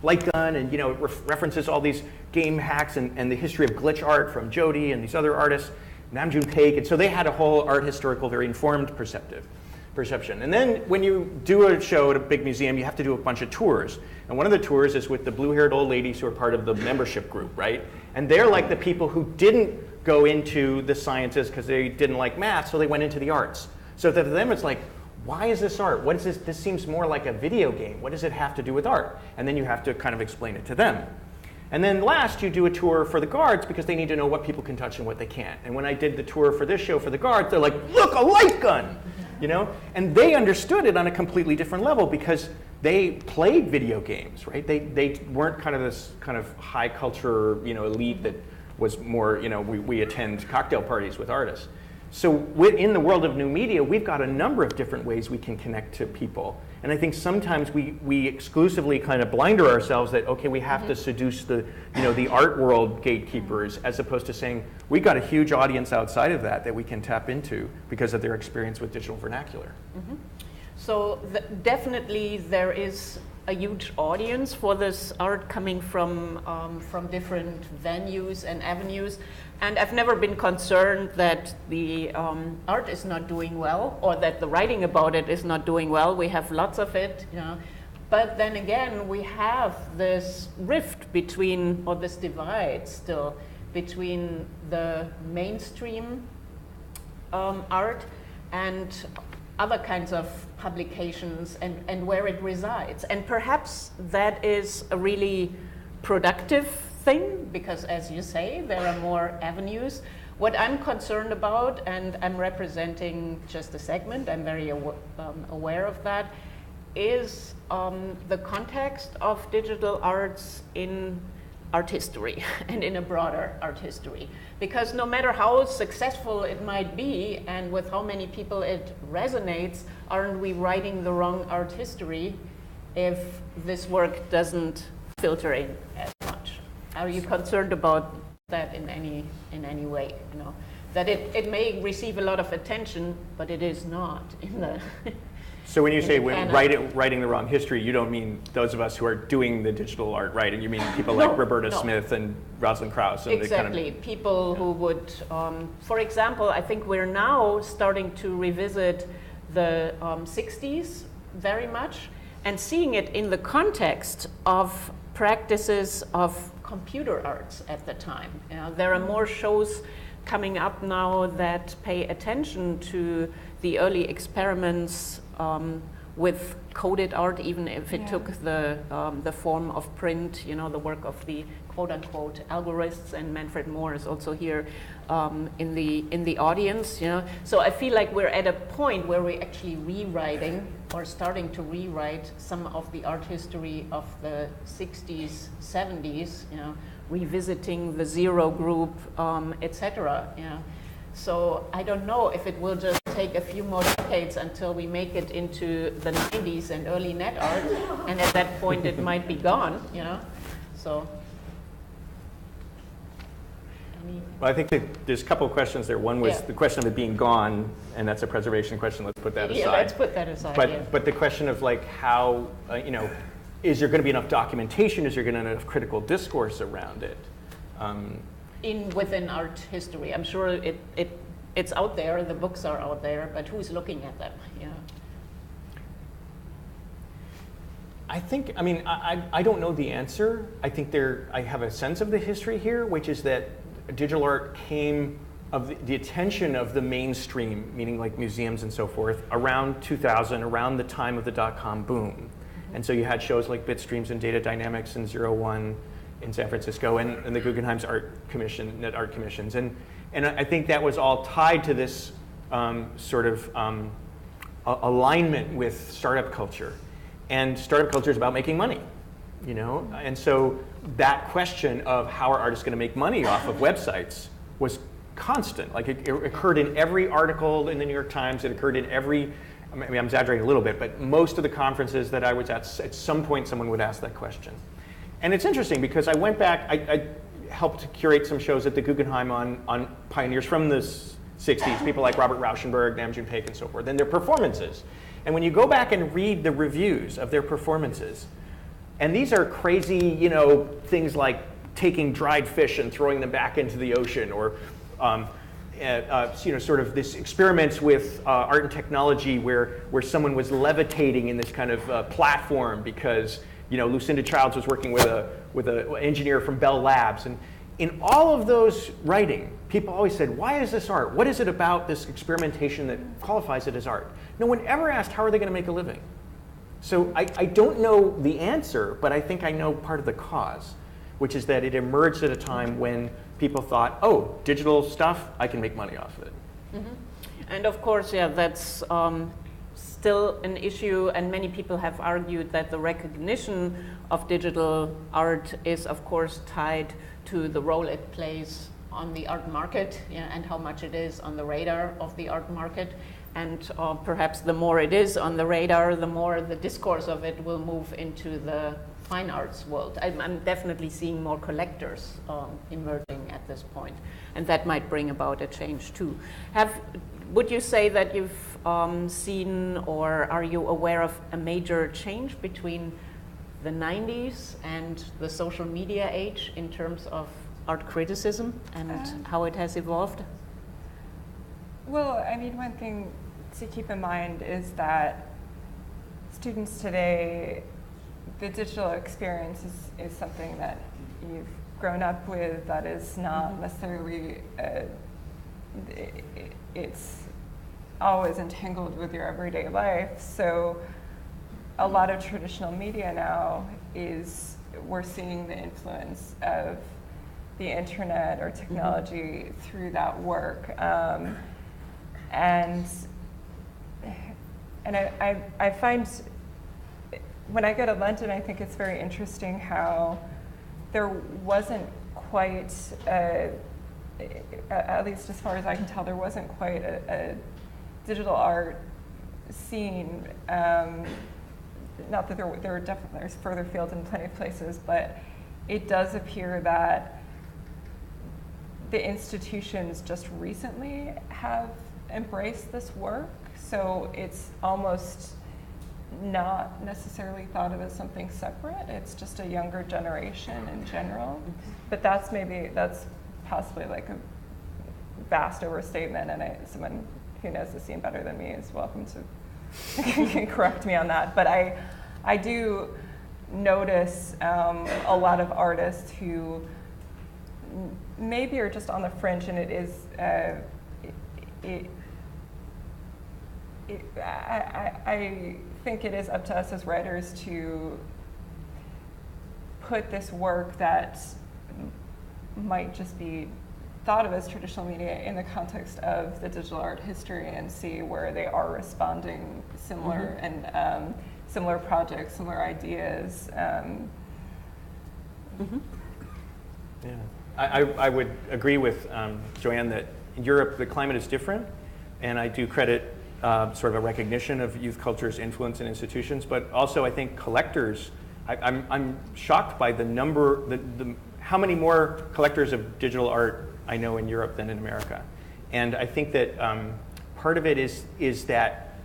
light gun, and it references all these game hacks and the history of glitch art from Jody and these other artists. Namjoon Paik, and so they had a whole art historical, very informed perception. And then when you do a show at a big museum, you have to do a bunch of tours. And one of the tours is with the blue-haired old ladies who are part of the membership group, right? And they're like the people who didn't go into the sciences because they didn't like math, so they went into the arts. So to them it's like, why is this art? What is this? This seems more like a video game. What does it have to do with art? And then you have to kind of explain it to them. And then last, you do a tour for the guards because they need to know what people can touch and what they can't. And when I did the tour for this show for the guards, they're like, look, a light gun! And they understood it on a completely different level because they played video games, right? They weren't kind of this kind of high culture, elite that was more, we attend cocktail parties with artists. So in the world of new media, we've got a number of different ways we can connect to people. And I think sometimes we exclusively kind of blinder ourselves that, okay, we have to seduce the art world gatekeepers, as opposed to saying, we've got a huge audience outside of that we can tap into because of their experience with digital vernacular. Mm-hmm. So definitely there is a huge audience for this art coming from different venues and avenues. And I've never been concerned that the art is not doing well or that the writing about it is not doing well. We have lots of it, But then again, we have this rift between, or this divide still, between the mainstream art and other kinds of publications and where it resides. And perhaps that is a really productive thing, because as you say, there are more avenues. What I'm concerned about, and I'm representing just a segment, I'm very aware of that, is the context of digital arts in art history and in a broader art history. Because no matter how successful it might be and with how many people it resonates, aren't we writing the wrong art history if this work doesn't filter in as much? Are you concerned about that in any way? That it may receive a lot of attention, but it is not in the. So when you say writing the wrong history, you don't mean those of us who are doing the digital art writing. You mean people like Roberta Smith and Rosalind Krauss. And exactly, people who would, for example, I think we're now starting to revisit the 60s very much and seeing it in the context of practices of computer arts at the time. There are more shows coming up now that pay attention to the early experiments with coded art, even if it took the form of print, the work of the quote-unquote algorists, and Manfred Moore is also here in the audience. So I feel like we're at a point where we're actually rewriting or starting to rewrite some of the art history of the 60s, 70s, revisiting the Zero Group, etc. So I don't know if it will just take a few more decades until we make it into the 90s and early net art, and at that point it might be gone, So. Well, I think that there's a couple of questions there. One was the question of it being gone, and that's a preservation question. Let's put that aside. Yeah, let's put that aside. But the question of like how is there going to be enough documentation? Is there going to be enough critical discourse around it? Within art history, I'm sure it's out there, the books are out there, but who's looking at them? Yeah. I think, I mean, I don't know the answer. I think I have a sense of the history here, which is that digital art came of the attention of the mainstream, meaning like museums and so forth, around 2000, around the time of the dot-com boom. Mm-hmm. And so you had shows like Bitstreams and Data Dynamics and 01 in San Francisco, and the Guggenheim's net art commissions. And I think that was all tied to this sort of alignment with startup culture. And startup culture is about making money, you know? And so that question of how are artists going to make money off of websites was constant. Like it occurred in every article in the New York Times. It occurred in every, I mean, I'm exaggerating a little bit, but most of the conferences that I was at some point someone would ask that question. And it's interesting because I went back, I helped curate some shows at the Guggenheim on pioneers from the 60s, people like Robert Rauschenberg, Nam June Paik, and so forth, and their performances. And when you go back and read the reviews of their performances, and these are crazy, you know, things like taking dried fish and throwing them back into the ocean, or you know, sort of this experiments with art and technology where someone was levitating in this kind of platform because, you know, Lucinda Childs was working with an engineer from Bell Labs. And in all of those writing, people always said, why is this art? What is it about this experimentation that qualifies it as art? No one ever asked, how are they going to make a living? So I don't know the answer, but I think I know part of the cause, which is that it emerged at a time when people thought, oh, digital stuff, I can make money off of it. Mm-hmm. And of course, yeah, that's still an issue, and many people have argued that the recognition of digital art is, of course, tied to the role it plays on the art market, yeah, and how much it is on the radar of the art market. And perhaps the more it is on the radar, the more the discourse of it will move into the fine arts world. I'm definitely seeing more collectors emerging at this point, and that might bring about a change too. Would you say that you've seen, or are you aware of a major change between the 90s and the social media age in terms of art criticism and how it has evolved? Well, I mean, one thing to keep in mind is that students today, the digital experience is something that you've grown up with, that is not necessarily, it's always entangled with your everyday life. So a lot of traditional media now we're seeing the influence of the internet or technology through that work. And I find, when I go to London, I think it's very interesting how there wasn't quite, at least as far as I can tell, there wasn't quite a digital art scene. Not that there's further fields in plenty of places, but it does appear that the institutions just recently have embraced this work. So it's almost not necessarily thought of as something separate. It's just a younger generation in general. But that's possibly like a vast overstatement, and someone who knows the scene better than me is welcome to correct me on that. But I do notice a lot of artists who maybe are just on the fringe, and it is I think it is up to us as writers to put this work that might just be thought of as traditional media in the context of the digital art history and see where they are responding similar and similar projects, similar ideas. Yeah, I would agree with Joanne that in Europe the climate is different, and I do credit sort of a recognition of youth culture's influence in institutions, but also I think collectors, I'm shocked by the number, how many more collectors of digital art I know in Europe than in America. And I think that part of it is that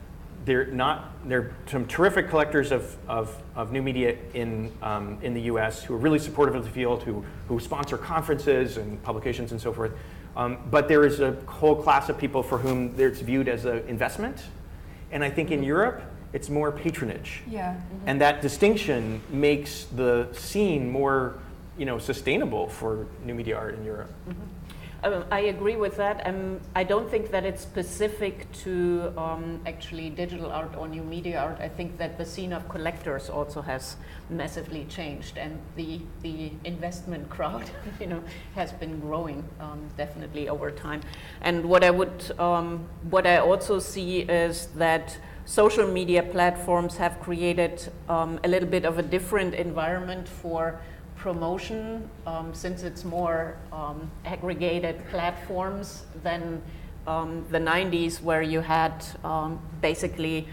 They're some terrific collectors of new media in the U.S. who are really supportive of the field, who sponsor conferences and publications and so forth. But there is a whole class of people for whom it's viewed as an investment. And I think in Europe, it's more patronage. Yeah. Mm-hmm. And that distinction makes the scene more, sustainable for new media art in Europe. Mm-hmm. I agree with that. I don't think that it's specific to actually digital art or new media art. I think that the scene of collectors also has massively changed, and the investment crowd, has been growing definitely over time. And what I also see is that social media platforms have created a little bit of a different environment for promotion, since it's more aggregated platforms than the 90s, where you had basically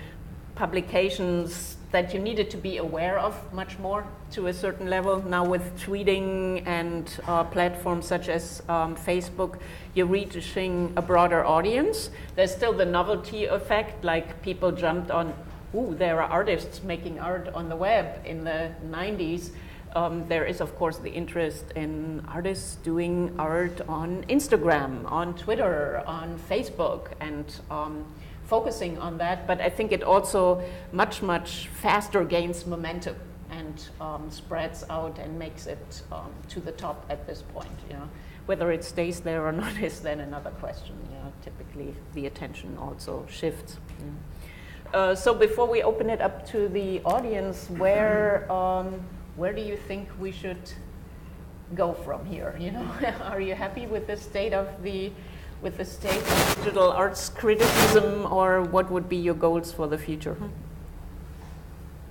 publications that you needed to be aware of much more to a certain level. Now with tweeting and platforms such as Facebook, you're reaching a broader audience. There's still the novelty effect, like people jumped on, there are artists making art on the web in the 90s. There is, of course, the interest in artists doing art on Instagram, on Twitter, on Facebook, and focusing on that. But I think it also much, much faster gains momentum and spreads out and makes it to the top at this point. Whether it stays there or not is then another question. Typically, the attention also shifts. So before we open it up to the audience, where do you think we should go from here? Are you happy with the state of digital arts criticism, or what would be your goals for the future?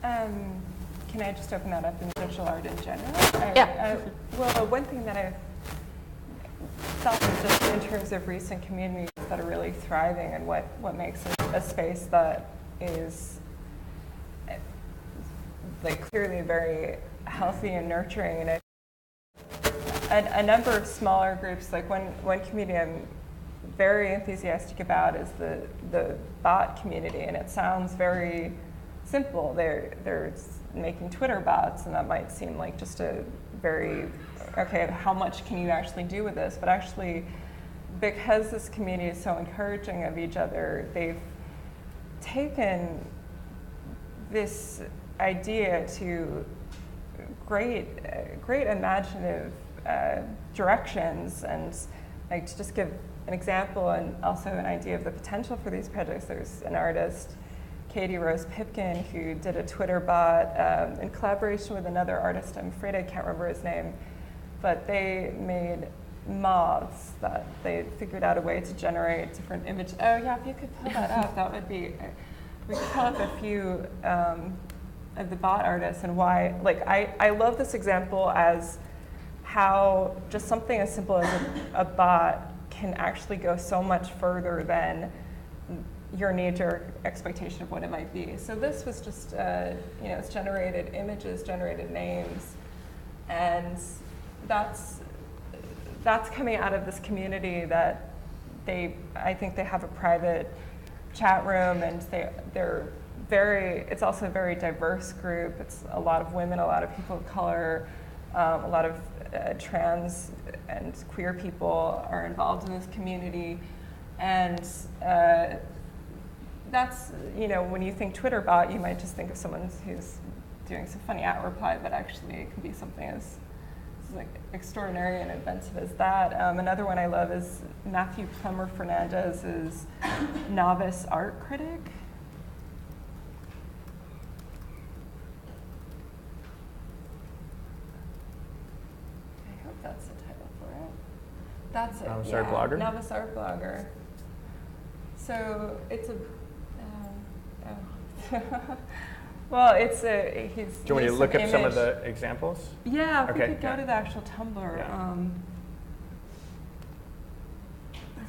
Can I just open that up in digital art in general? Yeah. Well, one thing that I've felt is just in terms of recent communities that are really thriving, and what makes a space that is clearly very healthy and nurturing. And a number of smaller groups, like one community I'm very enthusiastic about is the bot community, and it sounds very simple. They're making Twitter bots, and that might seem like just a very, okay, how much can you actually do with this? But actually, because this community is so encouraging of each other, they've taken this idea to great imaginative directions. And to just give an example and also an idea of the potential for these projects, there's an artist, Katie Rose Pipkin, who did a Twitter bot in collaboration with another artist. I'm afraid I can't remember his name, but they made moths that they figured out a way to generate different images. Oh yeah, if you could pull that up, that would be, we could pull up a few of the bot artists and why, I love this example as how just something as simple as a bot can actually go so much further than your knee-jerk expectation of what it might be. So this was just, it's generated images, generated names, and that's coming out of this community that I think they have a private chat room, and it's also a very diverse group. It's a lot of women, a lot of people of color, a lot of trans and queer people are involved in this community. And that's, when you think Twitter bot, you might just think of someone who's doing some funny @reply, but actually it can be something as extraordinary and inventive as that. Another one I love is Matthew Plummer Fernandez's Novice Art Critic. I hope that's the title for it. That's it. Novice Art Blogger? Novice Art Blogger. So it's a, well, it's a, he's. Do you want me to look up some of the examples? Yeah, if we Okay, could go to the actual Tumblr. Yeah.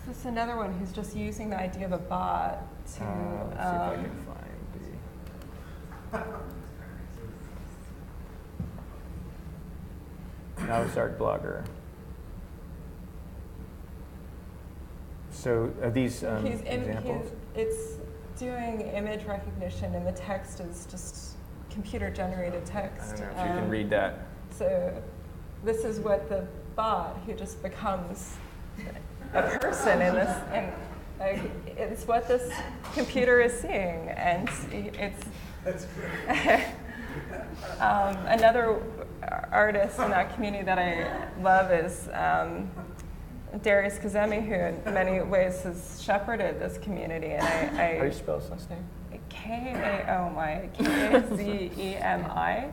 This is another one who's just using the idea of a bot to. Let's see if I can find the Novice Art Blogger. So are these examples? It's doing image recognition, and the text is just computer-generated text. I don't know if you can read that. So this is what the bot, who just becomes a person in this, and it's what this computer is seeing, and it's. That's great. Another artist in that community that I love is Darius Kazemi, who in many ways has shepherded this community. And How do you spell his last name? Kaomi, K-A-Z-E-M-I.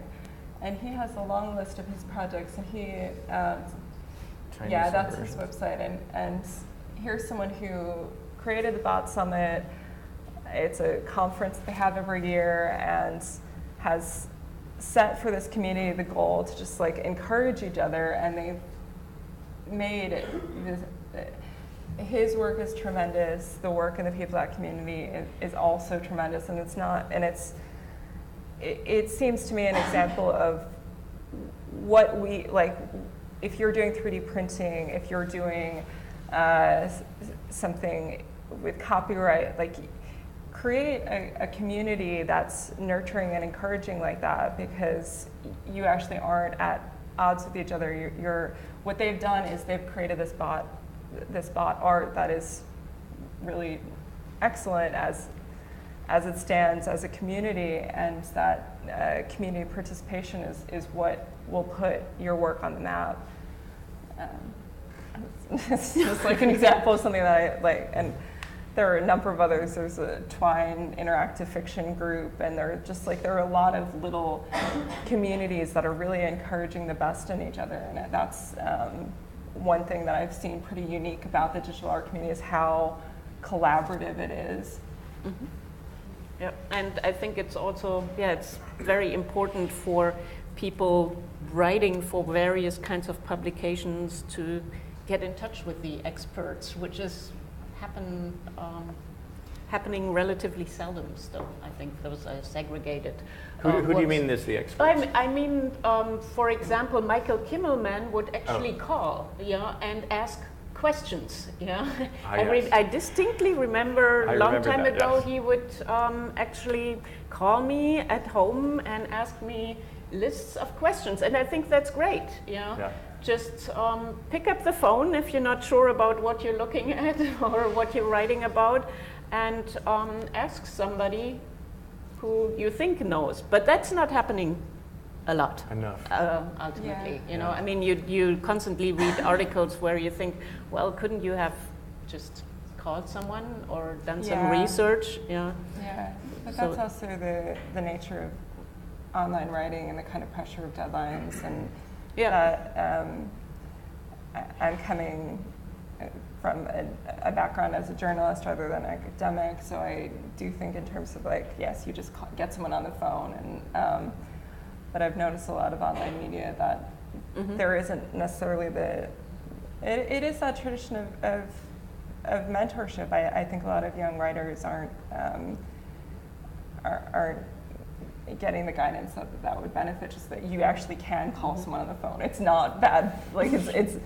And he has a long list of his projects, and he, yeah, that's his website. And here's someone who created the Bot Summit. It's a conference they have every year, and has set for this community the goal to just like encourage each other, and they've made this, his work is tremendous. The work of the people of that community is also tremendous, and it's not, and it seems to me an example of what we, like, if you're doing 3D printing, if you're doing something with copyright, like, create a community that's nurturing and encouraging like that, because you actually aren't at odds with each other. What they've done is they've created this bot art that is really excellent as it stands as a community, and that community participation is what will put your work on the map. It's just like an example of something that I like, and there are a number of others. There's a Twine interactive fiction group, and there are a lot of little communities that are really encouraging the best in each other, and that's one thing that I've seen pretty unique about the digital art community is how collaborative it is. Mm-hmm. Yeah, and I think it's also, it's very important for people writing for various kinds of publications to get in touch with the experts, which is happening relatively seldom still. I think those are segregated. Who do you mean is the experts? I mean, for example, Michael Kimmelman would actually call, and ask questions. Yes. I distinctly remember a long time ago he would actually call me at home and ask me lists of questions, and I think that's great. Yeah. Just pick up the phone if you're not sure about what you're looking at or what you're writing about, and ask somebody who you think knows. But that's not happening a lot. Enough. Ultimately, you know, I mean, you constantly read articles where you think, well, couldn't you have just called someone or done some research? Yeah, but that's also the nature of online writing and the kind of pressure of deadlines, and I'm coming from a background as a journalist rather than academic, so I do think in terms of like, yes, you just get someone on the phone, and but I've noticed a lot of online media that there isn't necessarily it is that tradition of mentorship. I think a lot of young writers aren't getting the guidance that would benefit, just that you actually can call someone on the phone. It's not bad, like it's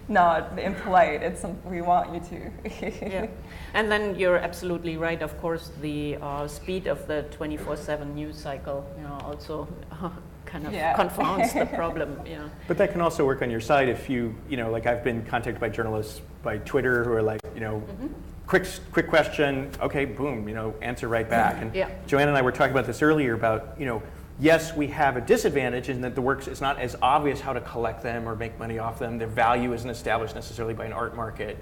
not impolite, it's something we want you to. And then you're absolutely right, of course, the speed of the 24/7 news cycle, also kind of confounds the problem. But that can also work on your side if like I've been contacted by journalists by Twitter who are like, quick question, okay, boom, answer right back. And Joanne and I were talking about this earlier about, yes, we have a disadvantage in that the works, it's not as obvious how to collect them or make money off them. Their value isn't established necessarily by an art market.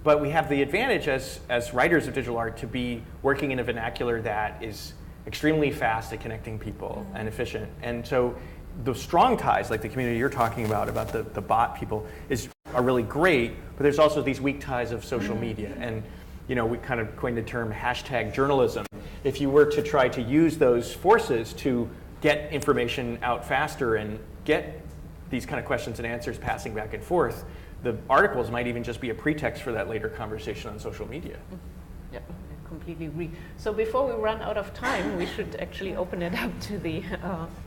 But we have the advantage as writers of digital art to be working in a vernacular that is extremely fast at connecting people and efficient. And so the strong ties, like the community you're talking about the bot people, are really great, but there's also these weak ties of social media. And we kind of coined the term #journalism. If you were to try to use those forces to get information out faster and get these kind of questions and answers passing back and forth, the articles might even just be a pretext for that later conversation on social media. Yeah, I completely agree. So before we run out of time, we should actually open it up to the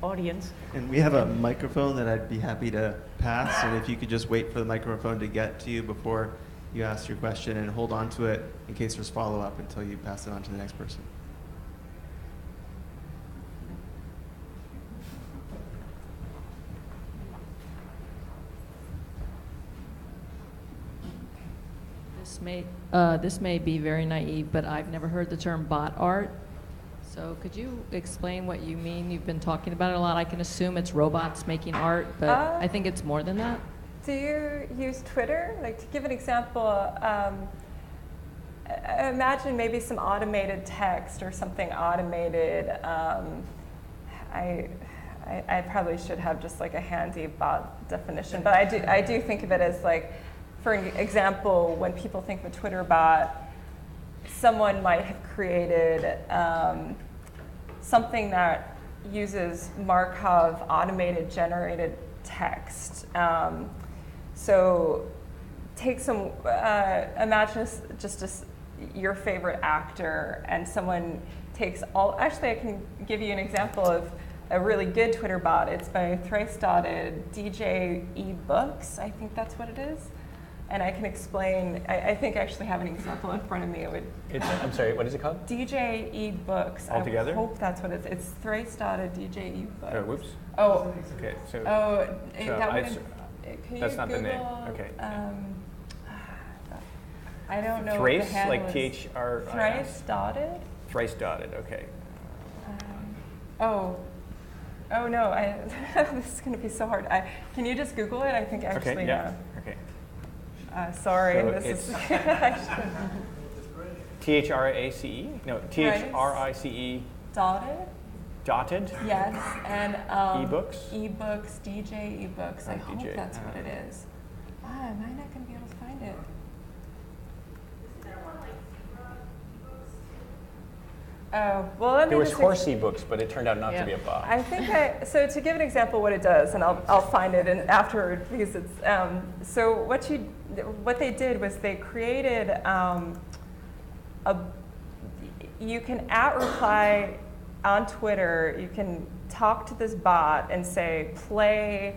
audience. And we have a microphone that I'd be happy to pass, and if you could just wait for the microphone to get to you before you ask your question, and hold on to it in case there's follow-up until you pass it on to the next person. This may be very naive, but I've never heard the term bot art. So could you explain what you mean? You've been talking about it a lot. I can assume it's robots making art, but I think it's more than that. Do you use Twitter? Like, to give an example, imagine maybe some automated text or something automated. I probably should have just like a handy bot definition, but I do think of it as like, for example, when people think of a Twitter bot, someone might have created something that uses Markov automated generated text. So take some, imagine just your favorite actor, and someone takes all, actually I can give you an example of a really good Twitter bot. It's by thrice dotted DJ eBooks, I think that's what it is. And I can explain, I think I actually have an example in front of me. I'm sorry, what is it called? DJ eBooks. All together? I hope that's what it's thrice dotted DJ eBooks. Oh, whoops. Oh. Okay, so. Oh, that's not the name. Okay. I don't know. Thrice, like THR. Thrice dotted? Thrice dotted, okay. Oh no, this is going to be so hard. Can you just Google it? I think actually. Okay, yeah. Okay. Sorry, So this is. THRACE? No, THRICE. Dotted? Dotted? Yes, and eBooks? eBooks, DJ eBooks. I hope DJ. that's what it is. Am I not going to be able to find it? Oh, well, let me There was just horse ebooks, but it turned out not to be a bot. I think so to give an example what it does, and I'll find it and afterward, because it's, so what they did was they created you can @reply on Twitter, you can talk to this bot and say, play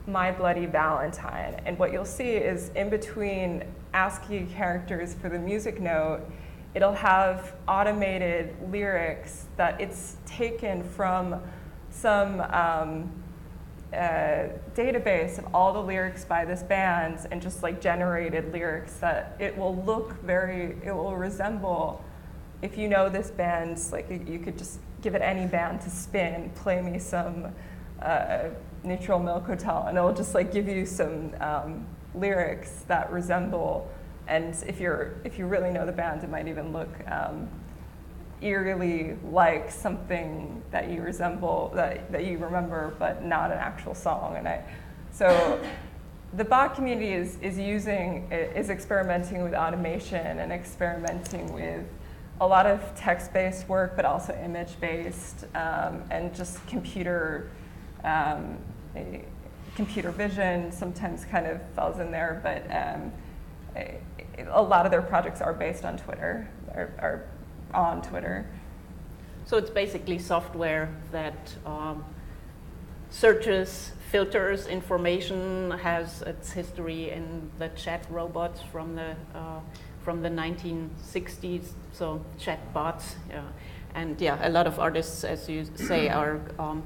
My Bloody Valentine. And what you'll see is in between ASCII characters for the music note, it'll have automated lyrics that it's taken from some database of all the lyrics by this band and just like generated lyrics that it will resemble, if you know this band, like you could just give it any band to spin, play me some Neutral Milk Hotel, and it'll just like give you some lyrics that resemble. And if you really know the band, it might even look eerily like something that you resemble, that you remember, but not an actual song. And so the bot community is experimenting with automation and experimenting with a lot of text-based work, but also image-based, and just computer vision sometimes kind of falls in there, but a lot of their projects are based on Twitter, are on Twitter. So it's basically software that searches, filters information, has its history in the chat robots from the 1960s, so chat bots. Yeah. And yeah, a lot of artists, as you say, are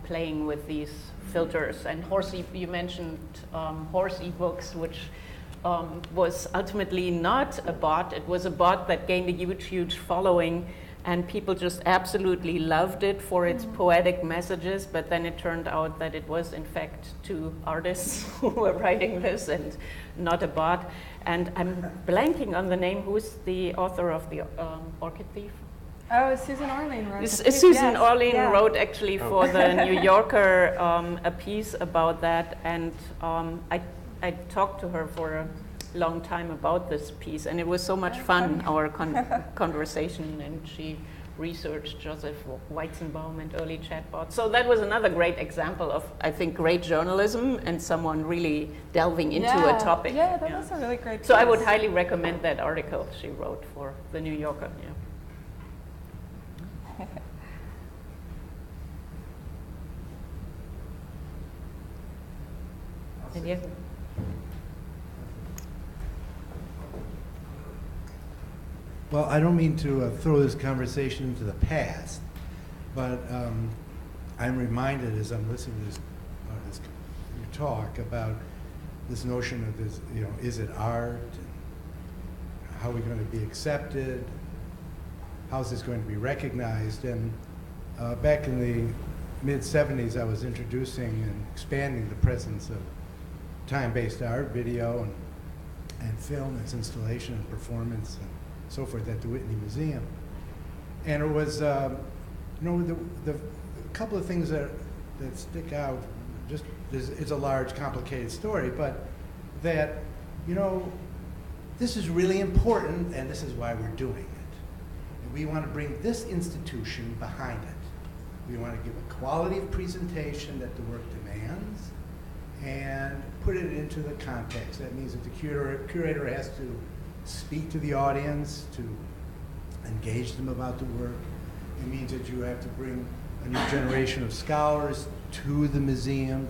playing with these filters. And you mentioned horse ebooks, which was ultimately not a bot. It was a bot that gained a huge following, and people just absolutely loved it for its poetic messages, but then it turned out that it was in fact two artists who were writing this and not a bot. And I'm blanking on the name. Who's the author of the Orchid Thief? Oh, Susan Orlean wrote. Susan Orlean wrote actually for the New Yorker a piece about that, and I talked to her for a long time about this piece, and it was so much fun, our conversation, and she researched Joseph Weizenbaum and early chatbots. So that was another great example of, I think, great journalism and someone really delving into a topic. Yeah, that was a really great piece. So I would highly recommend that article she wrote for the New Yorker. Yeah. And yes. Well, I don't mean to throw this conversation into the past, but I'm reminded as I'm listening to your talk about this notion of is it art? And how are we going to be accepted? How's this going to be recognized? And back in the mid-'70s, I was introducing and expanding the presence of time-based art, video, and film, its installation and performance and so forth at the Whitney Museum. And it was, the couple of things that stick out, just it's a large, complicated story, but that, this is really important, and this is why we're doing it. And we want to bring this institution behind it. We want to give a quality of presentation that the work demands and put it into the context. That means that the curator has to speak to the audience, to engage them about the work. It means that you have to bring a new generation of scholars to the museum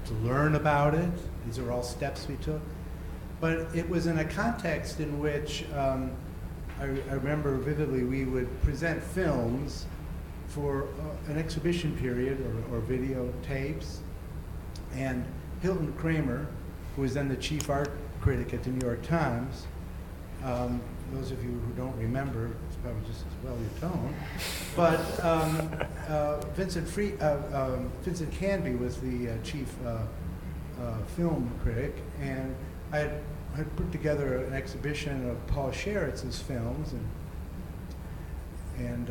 to learn about it. These are all steps we took. But it was in a context in which I remember vividly we would present films for an exhibition period or videotapes. And Hilton Kramer, who was then the chief art critic at the New York Times, those of you who don't remember, it's probably just as well your tone, but Vincent Canby was the chief film critic, and I had put together an exhibition of Paul Scheritz's films, and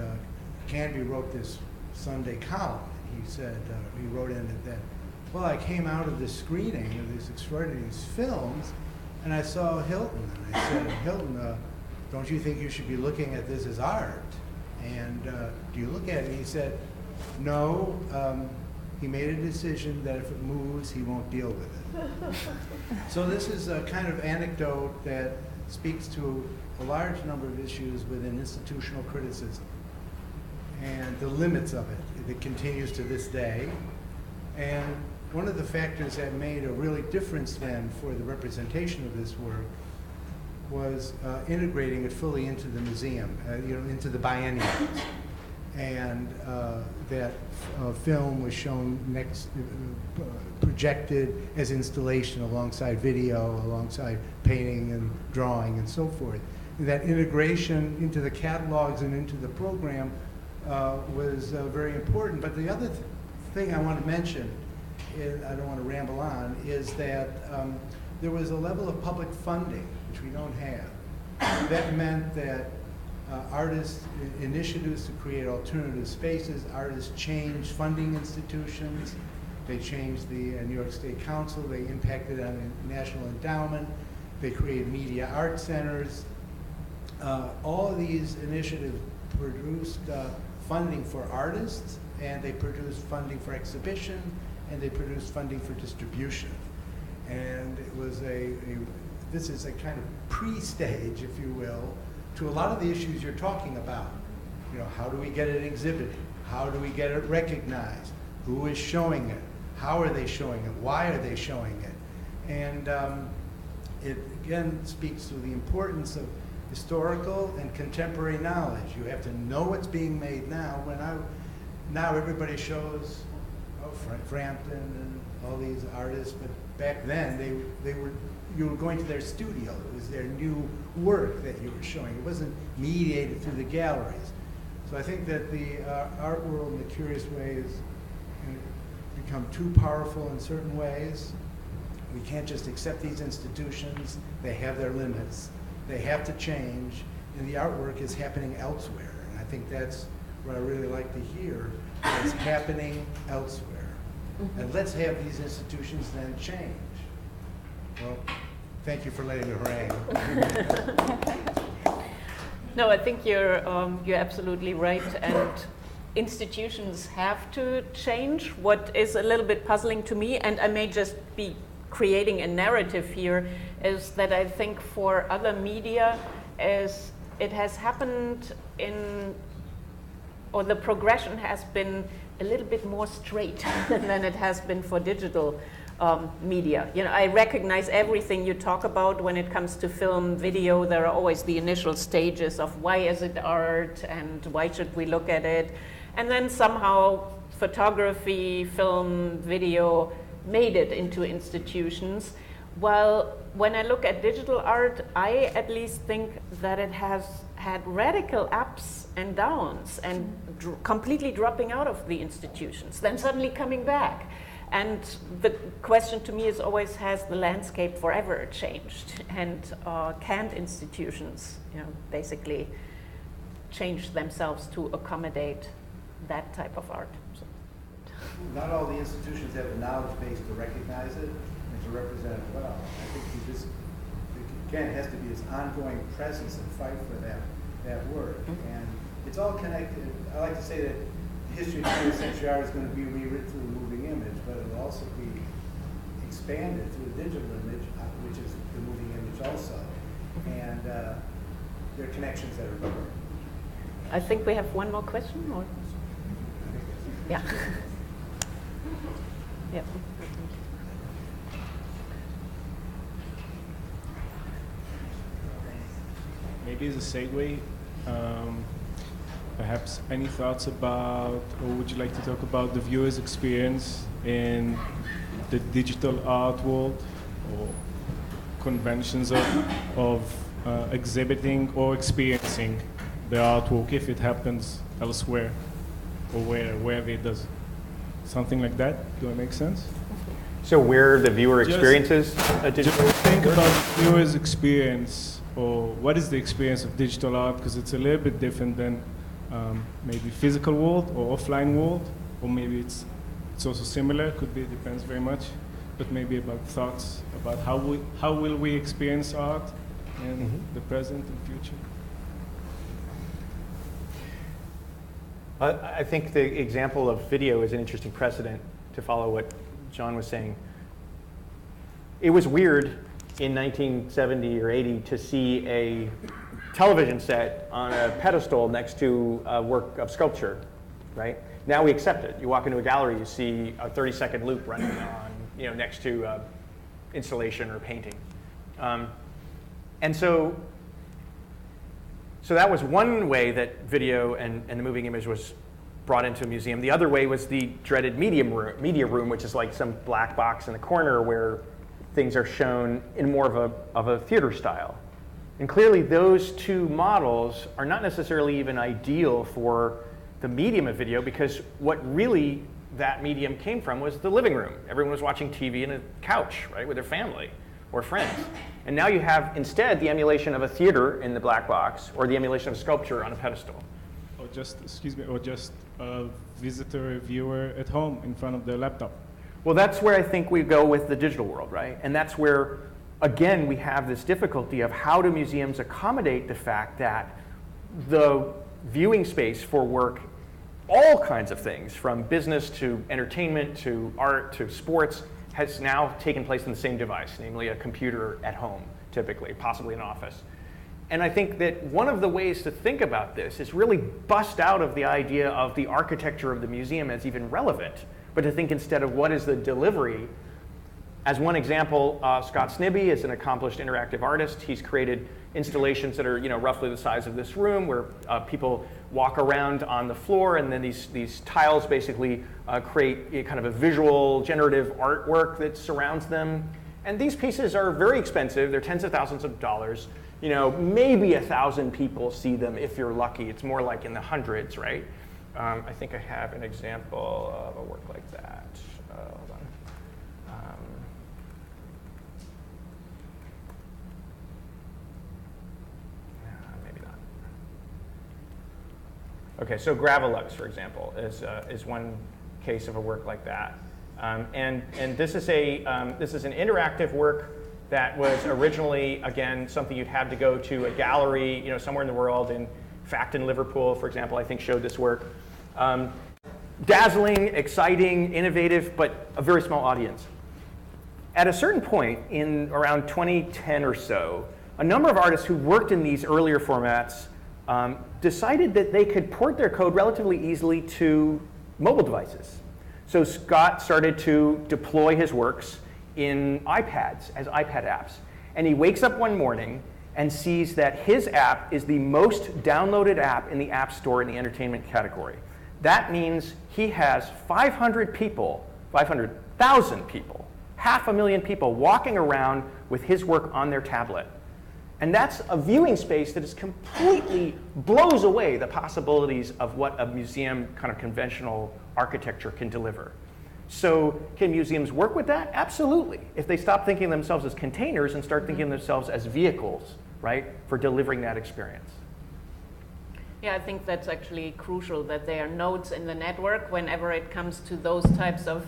Canby wrote this Sunday column. He said, he wrote in it that, well, I came out of this screening of these extraordinary films, and I saw Hilton, and I said, Hilton, don't you think you should be looking at this as art? And do you look at it? And he said, no, he made a decision that if it moves, he won't deal with it. So this is a kind of anecdote that speaks to a large number of issues within institutional criticism and the limits of it. It continues to this day. And one of the factors that made a really difference then for the representation of this work was integrating it fully into the museum, into the biennials. And that film was shown projected as installation alongside video, alongside painting and drawing and so forth. And that integration into the catalogs and into the program was very important. But the other thing I want to mention, I don't want to ramble on, is that there was a level of public funding, which we don't have. That meant that artists, initiatives to create alternative spaces, artists changed funding institutions, they changed the New York State Council, they impacted on the National Endowment, they created media art centers. All of these initiatives produced funding for artists, and they produced funding for exhibition, and they produced funding for distribution. And it was this is a kind of pre-stage, if you will, to a lot of the issues you're talking about. How do we get it exhibited? How do we get it recognized? Who is showing it? How are they showing it? Why are they showing it? And it again speaks to the importance of historical and contemporary knowledge. You have to know what's being made now. Now everybody shows Frampton and all these artists, but back then you were going to their studio. It was their new work that you were showing. It wasn't mediated through the galleries. So I think that the art world in a curious way has become too powerful in certain ways. We can't just accept these institutions. They have their limits. They have to change, and the artwork is happening elsewhere. And I think that's what I really like to hear. It's happening elsewhere. Mm-hmm. And let's have these institutions then change. Well, thank you for letting me harangue. No, I think you're absolutely right, and institutions have to change. What is a little bit puzzling to me, and I may just be creating a narrative here, is that I think for other media, as it has happened or the progression has been a little bit more straight than it has been for digital media. I recognize everything you talk about when it comes to film, video. There are always the initial stages of why is it art and why should we look at it. And then somehow photography, film, video made it into institutions. Well, when I look at digital art, I at least think that it has had radical ups and downs and completely dropping out of the institutions, then suddenly coming back. And the question to me is always, has the landscape forever changed? And can't institutions, basically change themselves to accommodate that type of art? So. Not all the institutions have the knowledge base to recognize it and to represent it well. I think again, it has to be this ongoing presence and fight for that work. Mm-hmm. And it's all connected. I like to say that the history of 20th century art is going to be rewritten through the moving image, but it will also be expanded through the digital image, which is the moving image also. And there are connections that are important. I think we have one more question, or? Yeah. Yep. Maybe as a segue, perhaps any thoughts about, or would you like to talk about the viewer's experience in the digital art world, or conventions of exhibiting or experiencing the artwork if it happens elsewhere, or wherever it does? Something like that? Do I make sense? So where the viewer experiences a digital Just think about the viewer's experience, or what is the experience of digital art, because it's a little bit different than maybe physical world or offline world, or maybe it's also similar, could be, it depends very much, but maybe about thoughts about how will we experience art in the present and future. I think the example of video is an interesting precedent to follow what John was saying. It was weird in 1970 or 80 to see a television set on a pedestal next to a work of sculpture, right? Now we accept it. You walk into a gallery, you see a 30-second loop running on, next to installation or painting. And so that was one way that video and the moving image was brought into a museum. The other way was the dreaded media room, which is like some black box in the corner where things are shown in more of a theater style. And clearly those two models are not necessarily even ideal for the medium of video, because what really that medium came from was the living room. Everyone was watching TV in a couch, right, with their family or friends. And now you have instead the emulation of a theater in the black box, or the emulation of sculpture on a pedestal. Or just, or just a visitor, a viewer at home in front of their laptop. Well, that's where I think we go with the digital world, right? And that's where, again, we have this difficulty of how do museums accommodate the fact that the viewing space for work, all kinds of things, from business to entertainment to art to sports, has now taken place in the same device, namely a computer at home, typically, possibly an office. And I think that one of the ways to think about this is really bust out of the idea of the architecture of the museum as even relevant, but to think instead of what is the delivery. As one example, Scott Snibbe is an accomplished interactive artist. He's created installations that are roughly the size of this room, where people walk around on the floor, and then these tiles basically create a kind of a visual generative artwork that surrounds them. And these pieces are very expensive. They're tens of thousands of dollars. Maybe 1,000 people see them if you're lucky. It's more like in the hundreds, right? I think I have an example of a work like that. Hold on. Maybe not. Okay, so Gravelux, for example, is one case of a work like that. And this is an interactive work that was originally, again, something you'd have to go to a gallery, somewhere in the world. In fact, in Liverpool, for example, I think showed this work. Dazzling, exciting, innovative, but a very small audience. At a certain point in around 2010 or so, a number of artists who worked in these earlier formats decided that they could port their code relatively easily to mobile devices. So Scott started to deploy his works in iPads as iPad apps. And he wakes up one morning and sees that his app is the most downloaded app in the App Store in the entertainment category. That means he has 500,000 people 500,000 people walking around with his work on their tablet. And that's a viewing space that is completely blows away the possibilities of what a museum kind of conventional architecture can deliver. So can museums work with that? Absolutely. If they stop thinking of themselves as containers and start thinking of themselves as vehicles, right, for delivering that experience. Yeah, I think that's actually crucial, that there are nodes in the network whenever it comes to those types of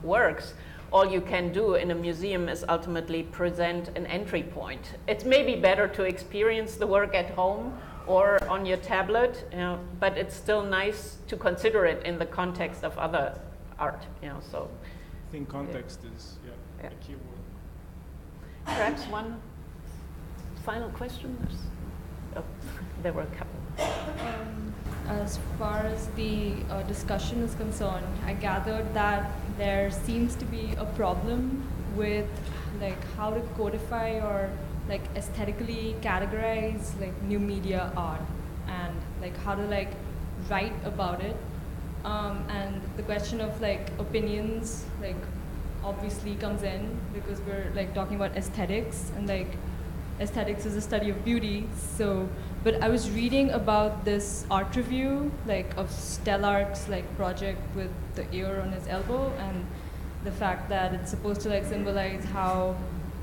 works. All you can do in a museum is ultimately present an entry point. It's maybe better to experience the work at home or on your tablet, but it's still nice to consider it in the context of other art. So I think context is a key word. Perhaps one final question? There were a couple. As far as the discussion is concerned, I gathered that there seems to be a problem with like how to codify or like aesthetically categorize like new media art, and like how to like write about it. And the question of like opinions like obviously comes in, because we're like talking about aesthetics, and like aesthetics is a study of beauty. So, but I was reading about this art review like of Stellark's like project with the ear on his elbow, and the fact that it's supposed to like symbolize how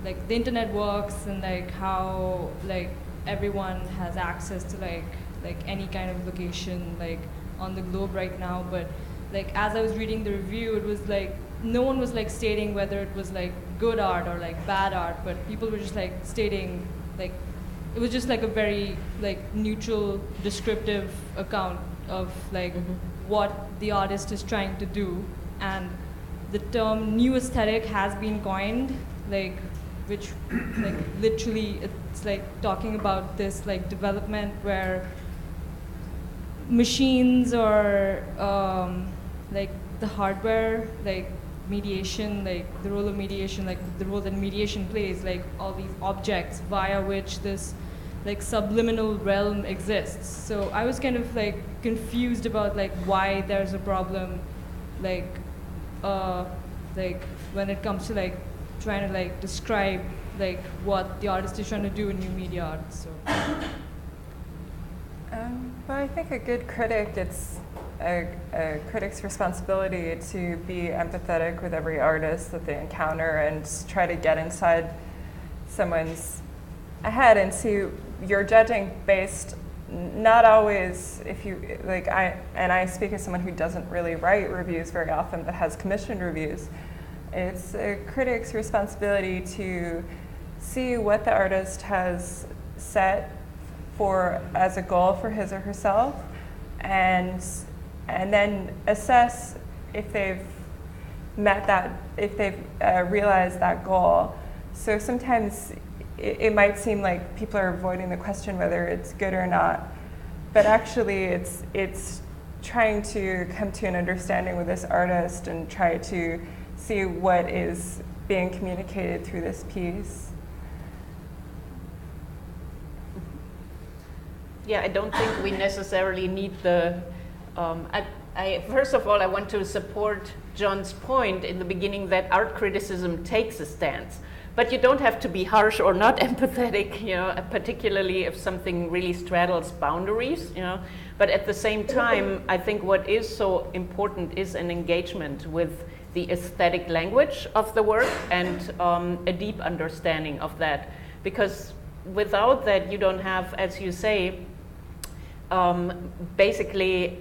like the internet works, and like how like everyone has access to like any kind of location like on the globe right now. But like as I was reading the review, it was like no one was like stating whether it was like good art or like bad art, but people were just like stating like it was just like a very like neutral descriptive account of like what the artist is trying to do. And the term new aesthetic has been coined, like which like literally it's like talking about this like development where machines or like the hardware, like mediation, like the role of mediation, like the role that mediation plays, like all these objects via which this like subliminal realm exists. So I was kind of like confused about like why there's a problem like when it comes to like trying to like describe like what the artist is trying to do in new media art. So Well, I think a good critic, it's a critic's responsibility to be empathetic with every artist that they encounter and try to get inside someone's head and see you're judging based not always if you like I speak as someone who doesn't really write reviews very often but has commissioned reviews. It's a critic's responsibility to see what the artist has set for as a goal for his or herself, and then assess if they've met that, if they've realized that goal. So sometimes it might seem like people are avoiding the question whether it's good or not, but actually it's trying to come to an understanding with this artist and try to see what is being communicated through this piece. Yeah, I don't think we necessarily need the, first of all, I want to support John's point in the beginning that art criticism takes a stance. But you don't have to be harsh or not empathetic, particularly if something really straddles boundaries, But at the same time, I think what is so important is an engagement with the aesthetic language of the work and a deep understanding of that. Because without that, you don't have, as you say, basically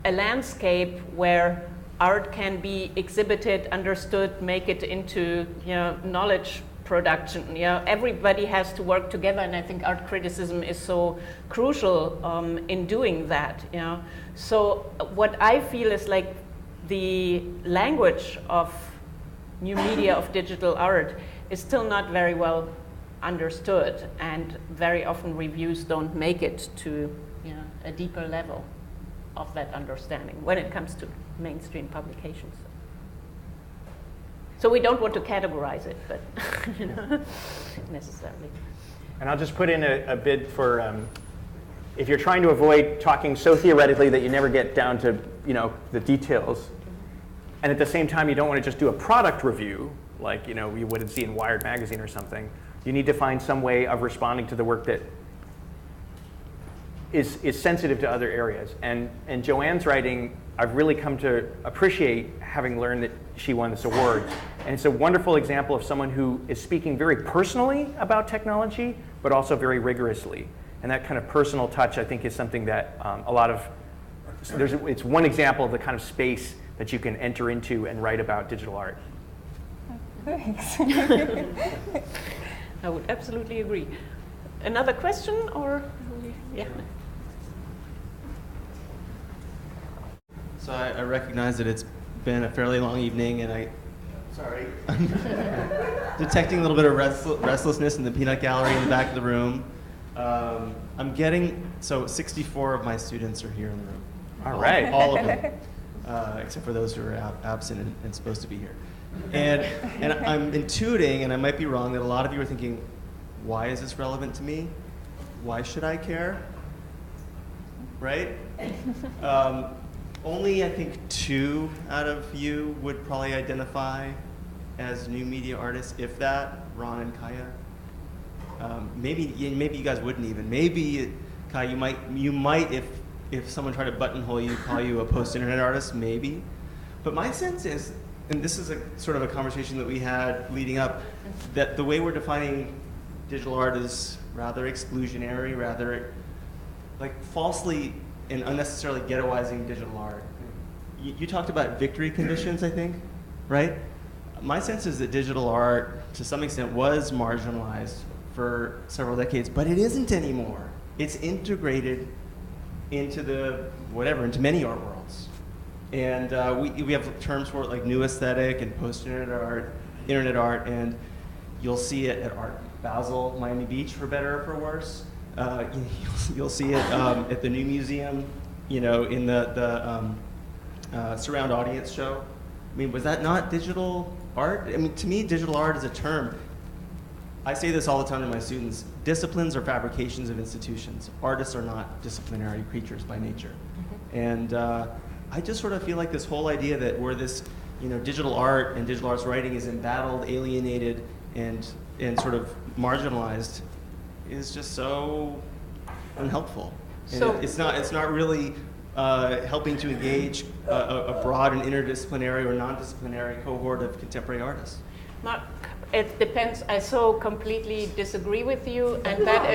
a landscape where art can be exhibited, understood, make it into knowledge production. Everybody has to work together, and I think art criticism is so crucial in doing that. So what I feel is like the language of new media, of digital art, is still not very well understood, and very often reviews don't make it to a deeper level of that understanding when it comes to mainstream publications. So we don't want to categorize it, but necessarily. And I'll just put in a bid for if you're trying to avoid talking so theoretically that you never get down to the details, and at the same time you don't want to just do a product review, like you would see in Wired magazine or something. You need to find some way of responding to the work that is sensitive to other areas. And Joanne's writing, I've really come to appreciate, having learned that she won this award. And it's a wonderful example of someone who is speaking very personally about technology, but also very rigorously. And that kind of personal touch, I think, is something that it's one example of the kind of space that you can enter into and write about digital art. Thanks. I would absolutely agree. Another question, or yeah? So I recognize that it's been a fairly long evening, and I'm detecting a little bit of restlessness in the peanut gallery in the back of the room. I'm getting, so 64 of my students are here in the room. All right. All of them, except for those who are absent and supposed to be here. And I'm intuiting, and I might be wrong, that a lot of you are thinking, why is this relevant to me? Why should I care? Right? Only, I think, 2 out of you would probably identify as new media artists, if that, Ron and Kaya. Maybe you guys wouldn't even. Maybe, Kaya, you might if someone tried to buttonhole you, call you a post-internet artist, maybe. But my sense is, and this is a sort of a conversation that we had leading up, that the way we're defining digital art is rather exclusionary, rather like falsely and unnecessarily ghettoizing digital art. You talked about victory conditions, I think, right? My sense is that digital art, to some extent, was marginalized for several decades, but it isn't anymore. It's integrated into into many art worlds. And we have terms for it like new aesthetic and post-internet art, internet art, and you'll see it at Art Basel, Miami Beach, for better or for worse. You'll see it at the New Museum, in the Surround Audience show. I mean, was that not digital art? I mean, to me, digital art is a term. I say this all the time to my students. Disciplines are fabrications of institutions. Artists are not disciplinary creatures by nature. And I just sort of feel like this whole idea that we're this, digital art and digital arts writing is embattled, alienated, and sort of marginalized is just so unhelpful. And So it's not really helping to engage a broad and interdisciplinary or non-disciplinary cohort of contemporary artists. Mark, it depends. I so completely disagree with you, and that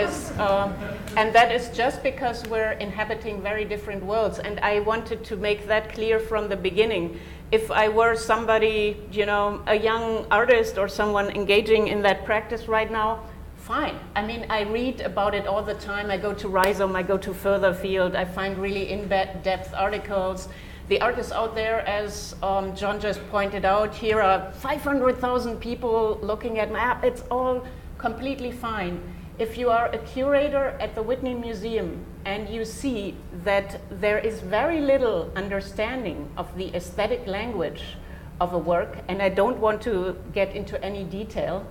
is just because we're inhabiting very different worlds. And I wanted to make that clear from the beginning. If I were somebody, a young artist or someone engaging in that practice right now, fine. I mean, I read about it all the time. I go to Rhizome, I go to Further Field, I find really in-depth articles. The artists out there, as John just pointed out, here are 500,000 people looking at my app. It's all completely fine. If you are a curator at the Whitney Museum and you see that there is very little understanding of the aesthetic language of a work, and I don't want to get into any detail,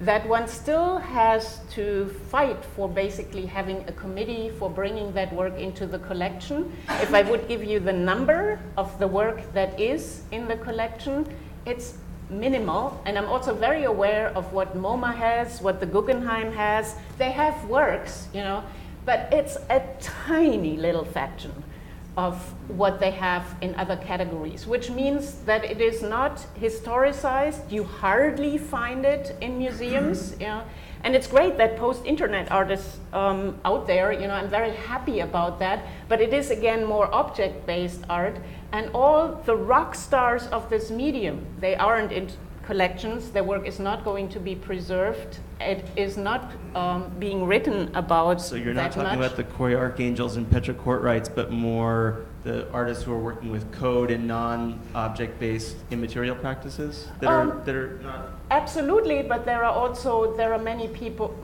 that one still has to fight for basically having a committee for bringing that work into the collection. If I would give you the number of the work that is in the collection, it's minimal. And I'm also very aware of what MoMA has, what the Guggenheim has. They have works, but it's a tiny little fraction of what they have in other categories, which means that it is not historicized. You hardly find it in museums. And it's great that post-internet artists out there, I'm very happy about that, but it is again more object-based art, and all the rock stars of this medium, they aren't in collections. Their work is not going to be preserved. It is not being written about. So you're not talking about the Cory Archangels and Petra Kortrights, but more the artists who are working with code and non-object-based immaterial practices that are not. Absolutely, but there are many people,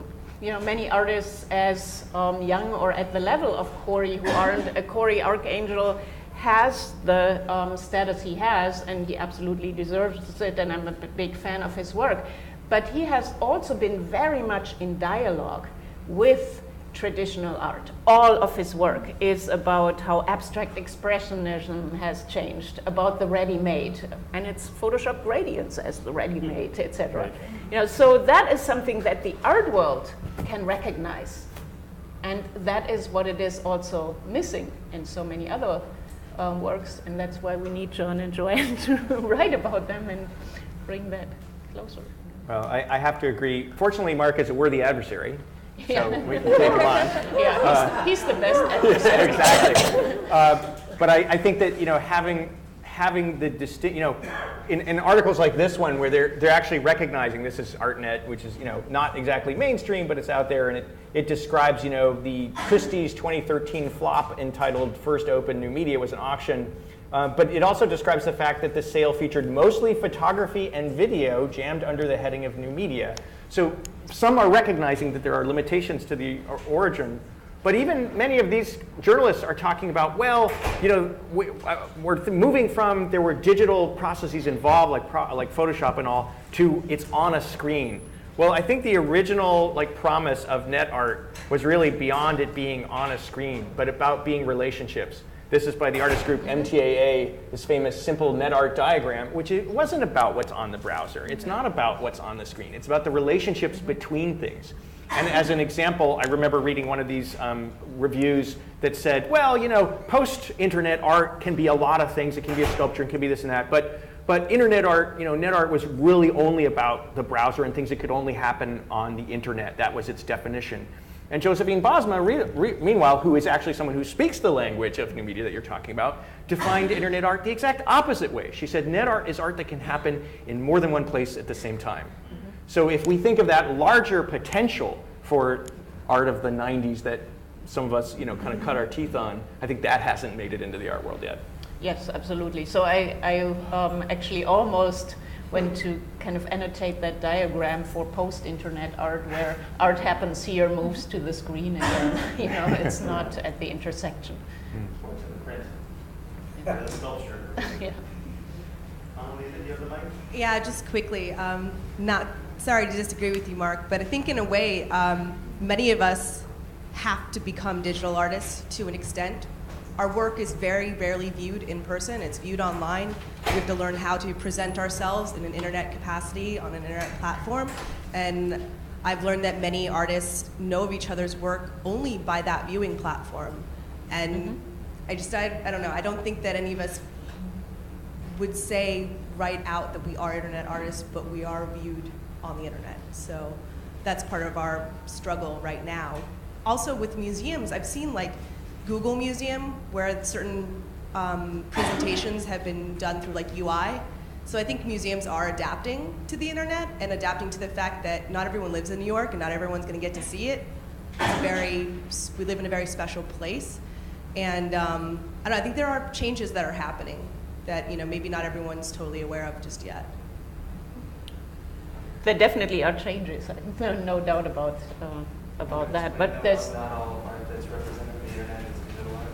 many artists as young or at the level of Cory who aren't. A Cory Archangel has the status he has, and he absolutely deserves it, and I'm a big fan of his work. But he has also been very much in dialogue with traditional art. All of his work is about how abstract expressionism has changed, about the ready-made, and it's Photoshop gradients as the ready-made, etc. Right. You know, so that is something that the art world can recognize, and that is what it is also missing in so many other works, and that's why we need John and Joanne to write about them and bring that closer. Well, I have to agree. Fortunately, Mark is a worthy adversary, Yeah. so we can take him on. Yeah, he's the best adversary. Exactly. But I think that, you know, having the distinct, you know, in articles like this one where they're actually recognizing this is ArtNet, which is, you know, not exactly mainstream, but it's out there, and it describes, you know, the Christie's 2013 flop entitled First Open New Media was an auction. But it also describes the fact that the sale featured mostly photography and video jammed under the heading of new media. So some are recognizing that there are limitations to the origin, but even many of these journalists are talking about, well, you know, we're moving from there were digital processes involved, like Photoshop and all, to it's on a screen. Well, I think the original promise of net art was really beyond it being on a screen, but about being relationships. This is by the artist group MTAA, this famous simple net art diagram, which it wasn't about what's on the browser. It's not about what's on the screen. It's about the relationships between things. And as an example, I remember reading one of these reviews that said, well, you know, post-internet art can be a lot of things. It can be a sculpture, it can be this and that. But internet art, you know, net art was really only about the browser and things that could only happen on the internet. That was its definition. And Josephine Bosma, meanwhile, who is actually someone who speaks the language of new media that you're talking about, defined internet art the exact opposite way. She said net art is art that can happen in more than one place at the same time. Mm-hmm. So if we think of that larger potential for art of the 90s that some of us, you know, kind of cut our teeth on, I think that hasn't made it into the art world yet. Yes, absolutely. So I actually almost went to kind of annotate that diagram for post-internet art, where art happens here, moves to the screen, and then, you know, it's not at the intersection. The sculpture. Yeah. Yeah, just quickly. Not sorry to disagree with you, Mark, but I think in a way, many of us have to become digital artists to an extent. Our work is very rarely viewed in person. It's viewed online. We have to learn how to present ourselves in an internet capacity on an internet platform. And I've learned that many artists know of each other's work only by that viewing platform. And I don't know, I don't think that any of us would say right out that we are internet artists, but we are viewed on the internet. So that's part of our struggle right now. Also with museums, I've seen Google Museum, where certain presentations have been done through UI. So I think museums are adapting to the internet and adapting to the fact that not everyone lives in New York and not everyone's going to get to see it. We live in a very special place. And I think there are changes that are happening that maybe not everyone's totally aware of just yet. There definitely are changes. No doubt about that. But there's not all art that's represented on the internet is digital art.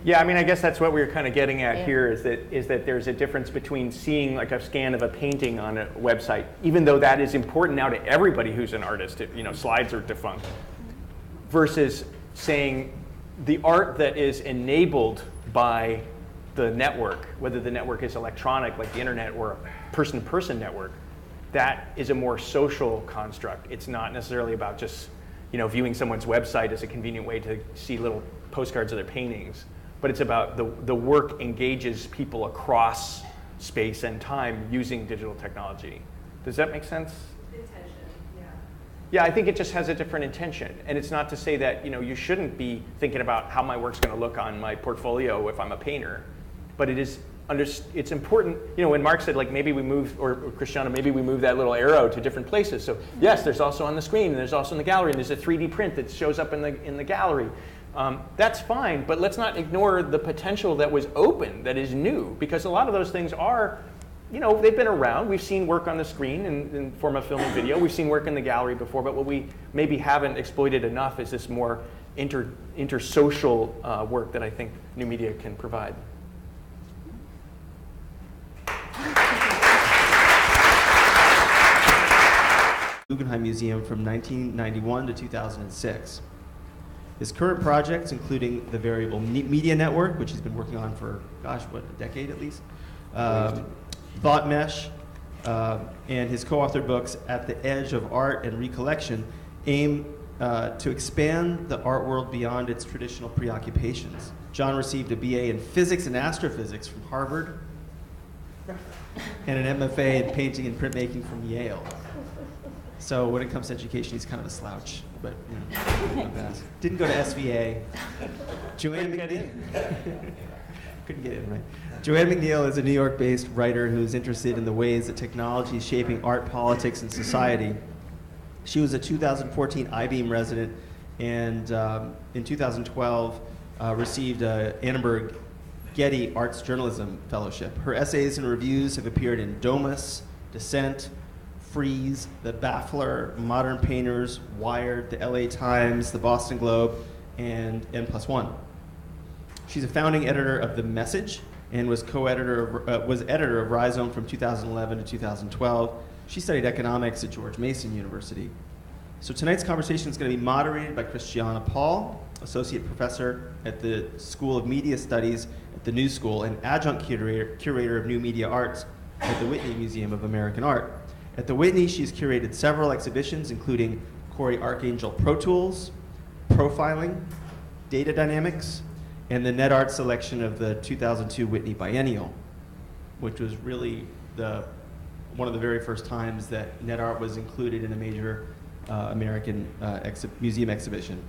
Yeah, I mean, I guess that's what we were kind of getting at here is that there's a difference between seeing a scan of a painting on a website, even though that is important now to everybody who's an artist. Slides are defunct, versus saying the art that is enabled by the network, whether the network is electronic like the internet or a person-to-person network, that is a more social construct. It's not necessarily about just viewing someone's website as a convenient way to see little postcards of their paintings, but it's about the work engages people across space and time using digital technology. Does that make sense? Intention, yeah. Yeah, I think it just has a different intention. And it's not to say that you shouldn't be thinking about how my work's going to look on my portfolio if I'm a painter, but it's important, when Mark said maybe we move, or Christiane, maybe we move that little arrow to different places. So yes, there's also on the screen, and there's also in the gallery, and there's a 3D print that shows up in the gallery. That's fine, but let's not ignore the potential that was open, that is new, because a lot of those things are, they've been around. We've seen work on the screen in form of film and video. We've seen work in the gallery before, but what we maybe haven't exploited enough is this more intersocial work that I think new media can provide. Guggenheim Museum from 1991 to 2006. His current projects, including the Variable Media Network, which he's been working on for, gosh, what, a decade at least, Thought Mesh, and his co-authored books, At the Edge of Art and Recollection, aim to expand the art world beyond its traditional preoccupations. John received a BA in Physics and Astrophysics from Harvard, and an MFA in Painting and Printmaking from Yale. So when it comes to education, he's kind of a slouch, but you know, didn't go to SVA. Joanne McNeil. Couldn't get in, right? Joanne McNeil is a New York-based writer who is interested in the ways that technology is shaping art, politics, and society. She was a 2014 I-Beam resident, and in 2012 received a Annenberg Getty Arts Journalism Fellowship. Her essays and reviews have appeared in Domus, Dissent, Frieze, The Baffler, Modern Painters, Wired, the LA Times, the Boston Globe, and N+1. She's a founding editor of The Message and was editor of Rhizome from 2011 to 2012. She studied economics at George Mason University. So tonight's conversation is going to be moderated by Christiane Paul, associate professor at the School of Media Studies at the New School and adjunct curator of new media arts at the Whitney Museum of American Art. At the Whitney, she's curated several exhibitions, including Corey Archangel Pro Tools, Profiling, Data Dynamics, and the Net Art selection of the 2002 Whitney Biennial, which was really one of the very first times that Net Art was included in a major American museum exhibition.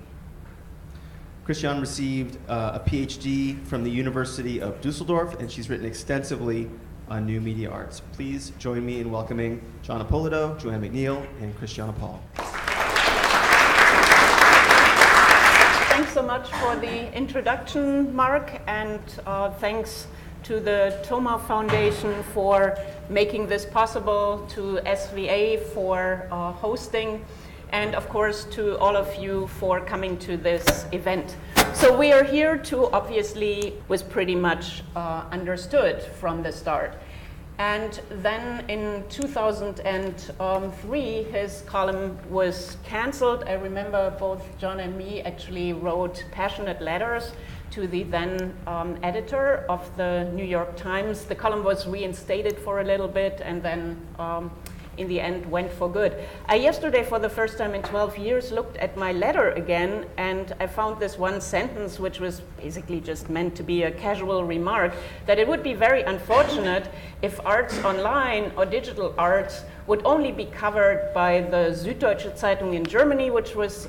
Christiane received a PhD from the University of Dusseldorf, and she's written extensively on new media arts. Please join me in welcoming John Ippolito, Joanne McNeil, and Christiane Paul. Thanks so much for the introduction, Mark, and thanks to the Thoma Foundation for making this possible, to SVA for hosting, and of course to all of you for coming to this event. So we are here to, obviously, was pretty much understood from the start. And then in 2003, his column was canceled. I remember both John and me actually wrote passionate letters to the then editor of the New York Times. The column was reinstated for a little bit and then in the end went for good. I yesterday, for the first time in 12 years, looked at my letter again, and I found this one sentence, which was basically just meant to be a casual remark, that it would be very unfortunate if arts online or digital arts would only be covered by the Süddeutsche Zeitung in Germany, which was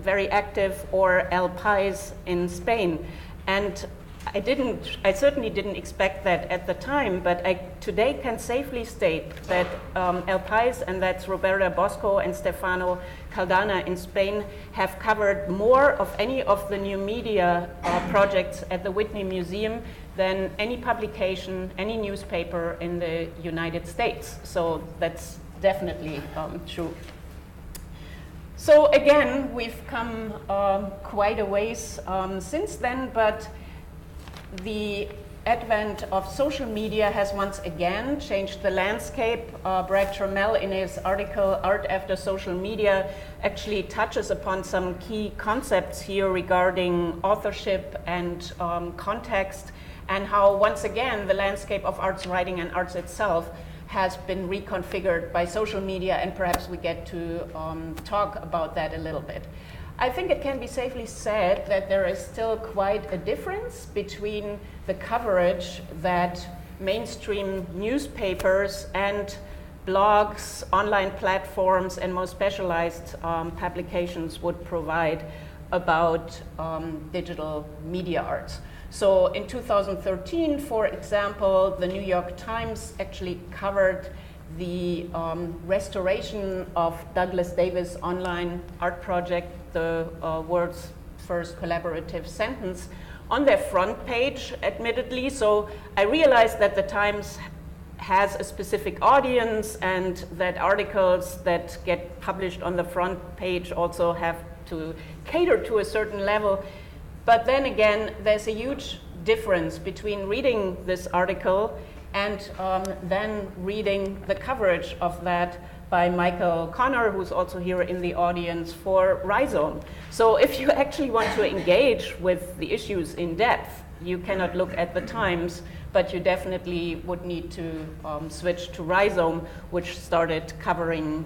very active, or El País in Spain. And I certainly didn't expect that at the time, but I today can safely state that El País, and that's Roberta Bosco and Stefano Caldana in Spain, have covered more of any of the new media projects at the Whitney Museum than any publication, any newspaper in the United States. So that's definitely true. So again, we've come quite a ways since then, but the advent of social media has once again changed the landscape. Brad Trammell, in his article, Art After Social Media, actually touches upon some key concepts here regarding authorship and context, and how, once again, the landscape of arts writing and arts itself has been reconfigured by social media, and perhaps we get to talk about that a little bit. I think it can be safely said that there is still quite a difference between the coverage that mainstream newspapers and blogs, online platforms, and more specialized publications would provide about digital media arts. So in 2013, for example, the New York Times actually covered the restoration of Douglas Davis' online art project, the world's first collaborative sentence, on their front page, admittedly. So I realized that the Times has a specific audience, and that articles that get published on the front page also have to cater to a certain level. But then again, there's a huge difference between reading this article and then reading the coverage of that by Michael Connor, who's also here in the audience, for Rhizome. So if you actually want to engage with the issues in depth, you cannot look at the Times, but you definitely would need to switch to Rhizome, which started covering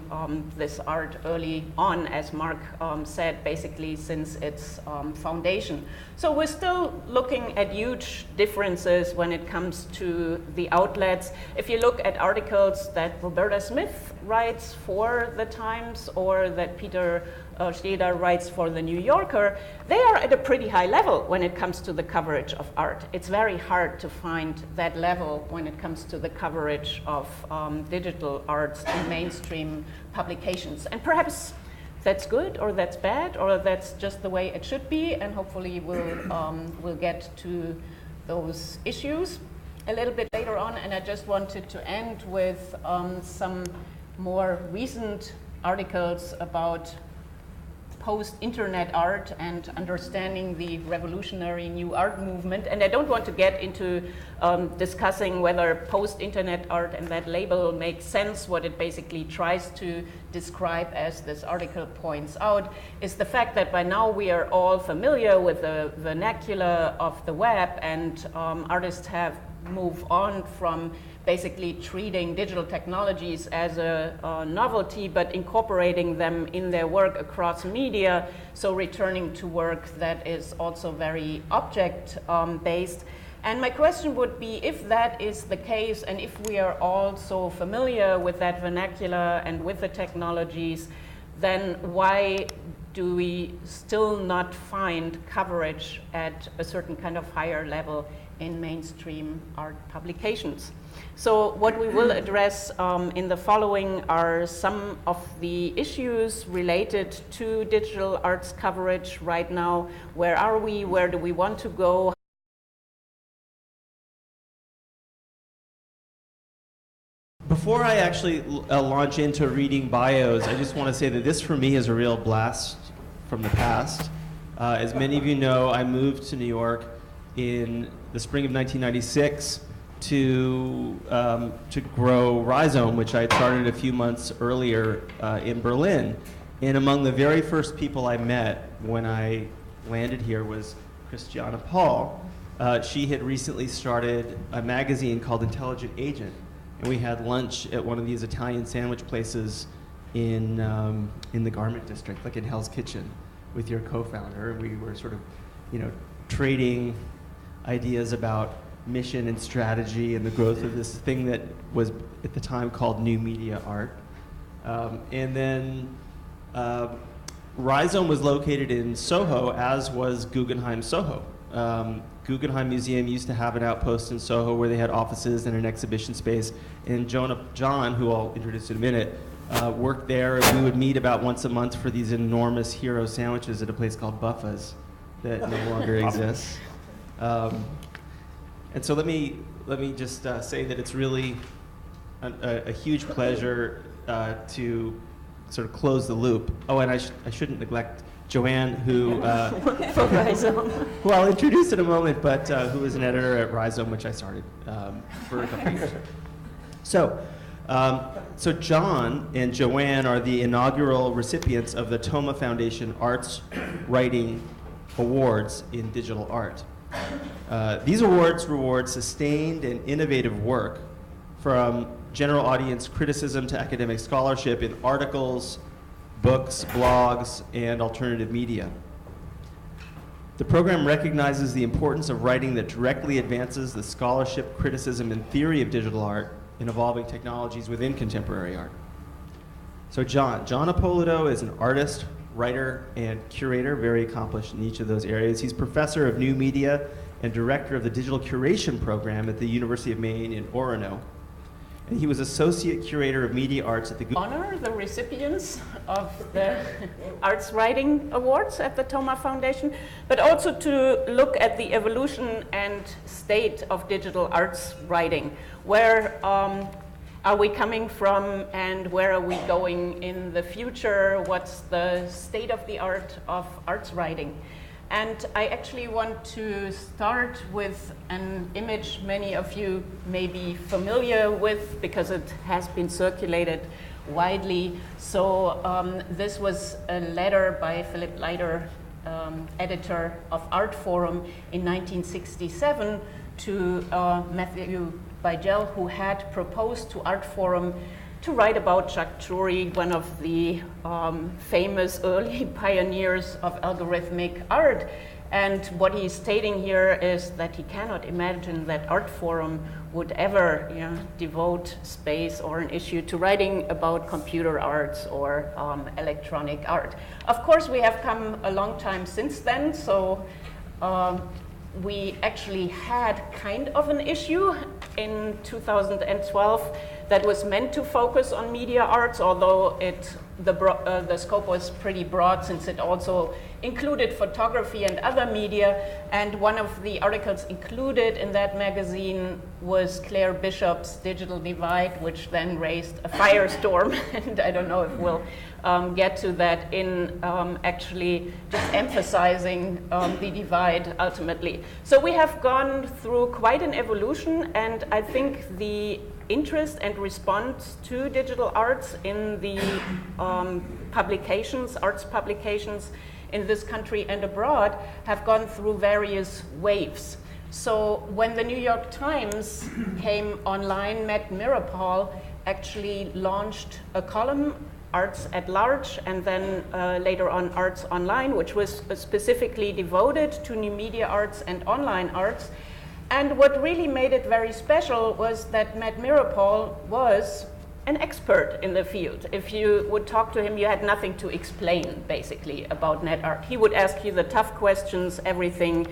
this art early on, as Mark said, basically since its foundation. So we're still looking at huge differences when it comes to the outlets. If you look at articles that Roberta Smith writes for the Times or that Peter Steder writes for the New Yorker, they are at a pretty high level when it comes to the coverage of art. It's very hard to find that level when it comes to the coverage of digital arts in mainstream publications. And perhaps that's good or that's bad or that's just the way it should be, and hopefully we'll get to those issues a little bit later on. And I just wanted to end with some more recent articles about post-internet art and understanding the revolutionary new art movement. And I don't want to get into discussing whether post-internet art and that label makes sense. What it basically tries to describe, as this article points out, is the fact that by now we are all familiar with the vernacular of the web, and artists have moved on from basically treating digital technologies as a novelty, but incorporating them in their work across media, so returning to work that is also very object-based. And my question would be, if that is the case, and if we are all so familiar with that vernacular and with the technologies, then why do we still not find coverage at a certain kind of higher level in mainstream art publications? So what we will address in the following are some of the issues related to digital arts coverage right now. Where are we? Where do we want to go? Before I actually launch into reading bios, I just want to say that this for me is a real blast from the past. As many of you know, I moved to New York in the spring of 1996 to grow Rhizome, which I had started a few months earlier in Berlin. And among the very first people I met when I landed here was Christiane Paul. She had recently started a magazine called Intelligent Agent, and we had lunch at one of these Italian sandwich places in the Garment District, like in Hell's Kitchen, with your co-founder. And we were sort of, trading ideas about mission and strategy and the growth of this thing that was at the time called new media art. And then Rhizome was located in Soho, as was Guggenheim Soho. Guggenheim Museum used to have an outpost in Soho where they had offices and an exhibition space. And John, who I'll introduce in a minute, worked there. We would meet about once a month for these enormous hero sandwiches at a place called Buffa's that no longer exists. And so let me just say that it's really a huge pleasure to sort of close the loop. Oh, and I shouldn't neglect Joanne, who I'll introduce in a moment, but who is an editor at Rhizome, which I started for a couple of years. So John and Joanne are the inaugural recipients of the Thoma Foundation Arts Writing Awards in Digital Art. These awards reward sustained and innovative work, from general audience criticism to academic scholarship in articles, books, blogs, and alternative media. The program recognizes the importance of writing that directly advances the scholarship, criticism, and theory of digital art in evolving technologies within contemporary art. So John Ippolito is an artist, writer, and curator, very accomplished in each of those areas. He's professor of new media and director of the digital curation program at the University of Maine in Orono. And he was associate curator of media arts at the honor the recipients of the Arts Writing Awards at the Thoma Foundation, but also to look at the evolution and state of digital arts writing. Where are we coming from, and where are we going in the future? What's the state of the art of arts writing? And I actually want to start with an image many of you may be familiar with because it has been circulated widely. So this was a letter by Philip Leiter, editor of Art Forum in 1967 to Matthew Beigel, who had proposed to Art Forum to write about Jacques Jury, one of the famous early pioneers of algorithmic art. And what he's stating here is that he cannot imagine that Art Forum would ever devote space or an issue to writing about computer arts or electronic art. Of course, we have come a long time since then, so we actually had kind of an issue in 2012 that was meant to focus on media arts, although the scope was pretty broad since it also included photography and other media. And one of the articles included in that magazine was Claire Bishop's Digital Divide, which then raised a firestorm. And I don't know if we'll get to that in actually just emphasizing the divide ultimately. So we have gone through quite an evolution, and I think the interest and response to digital arts in the publications, arts publications in this country and abroad have gone through various waves. So when the New York Times came online, McNeil Paul actually launched a column, Arts at Large, and then later on Arts Online, which was specifically devoted to new media arts and online arts. And what really made it very special was that Matt Miropol was an expert in the field. If you would talk to him, you had nothing to explain, basically, about net art. He would ask you the tough questions, everything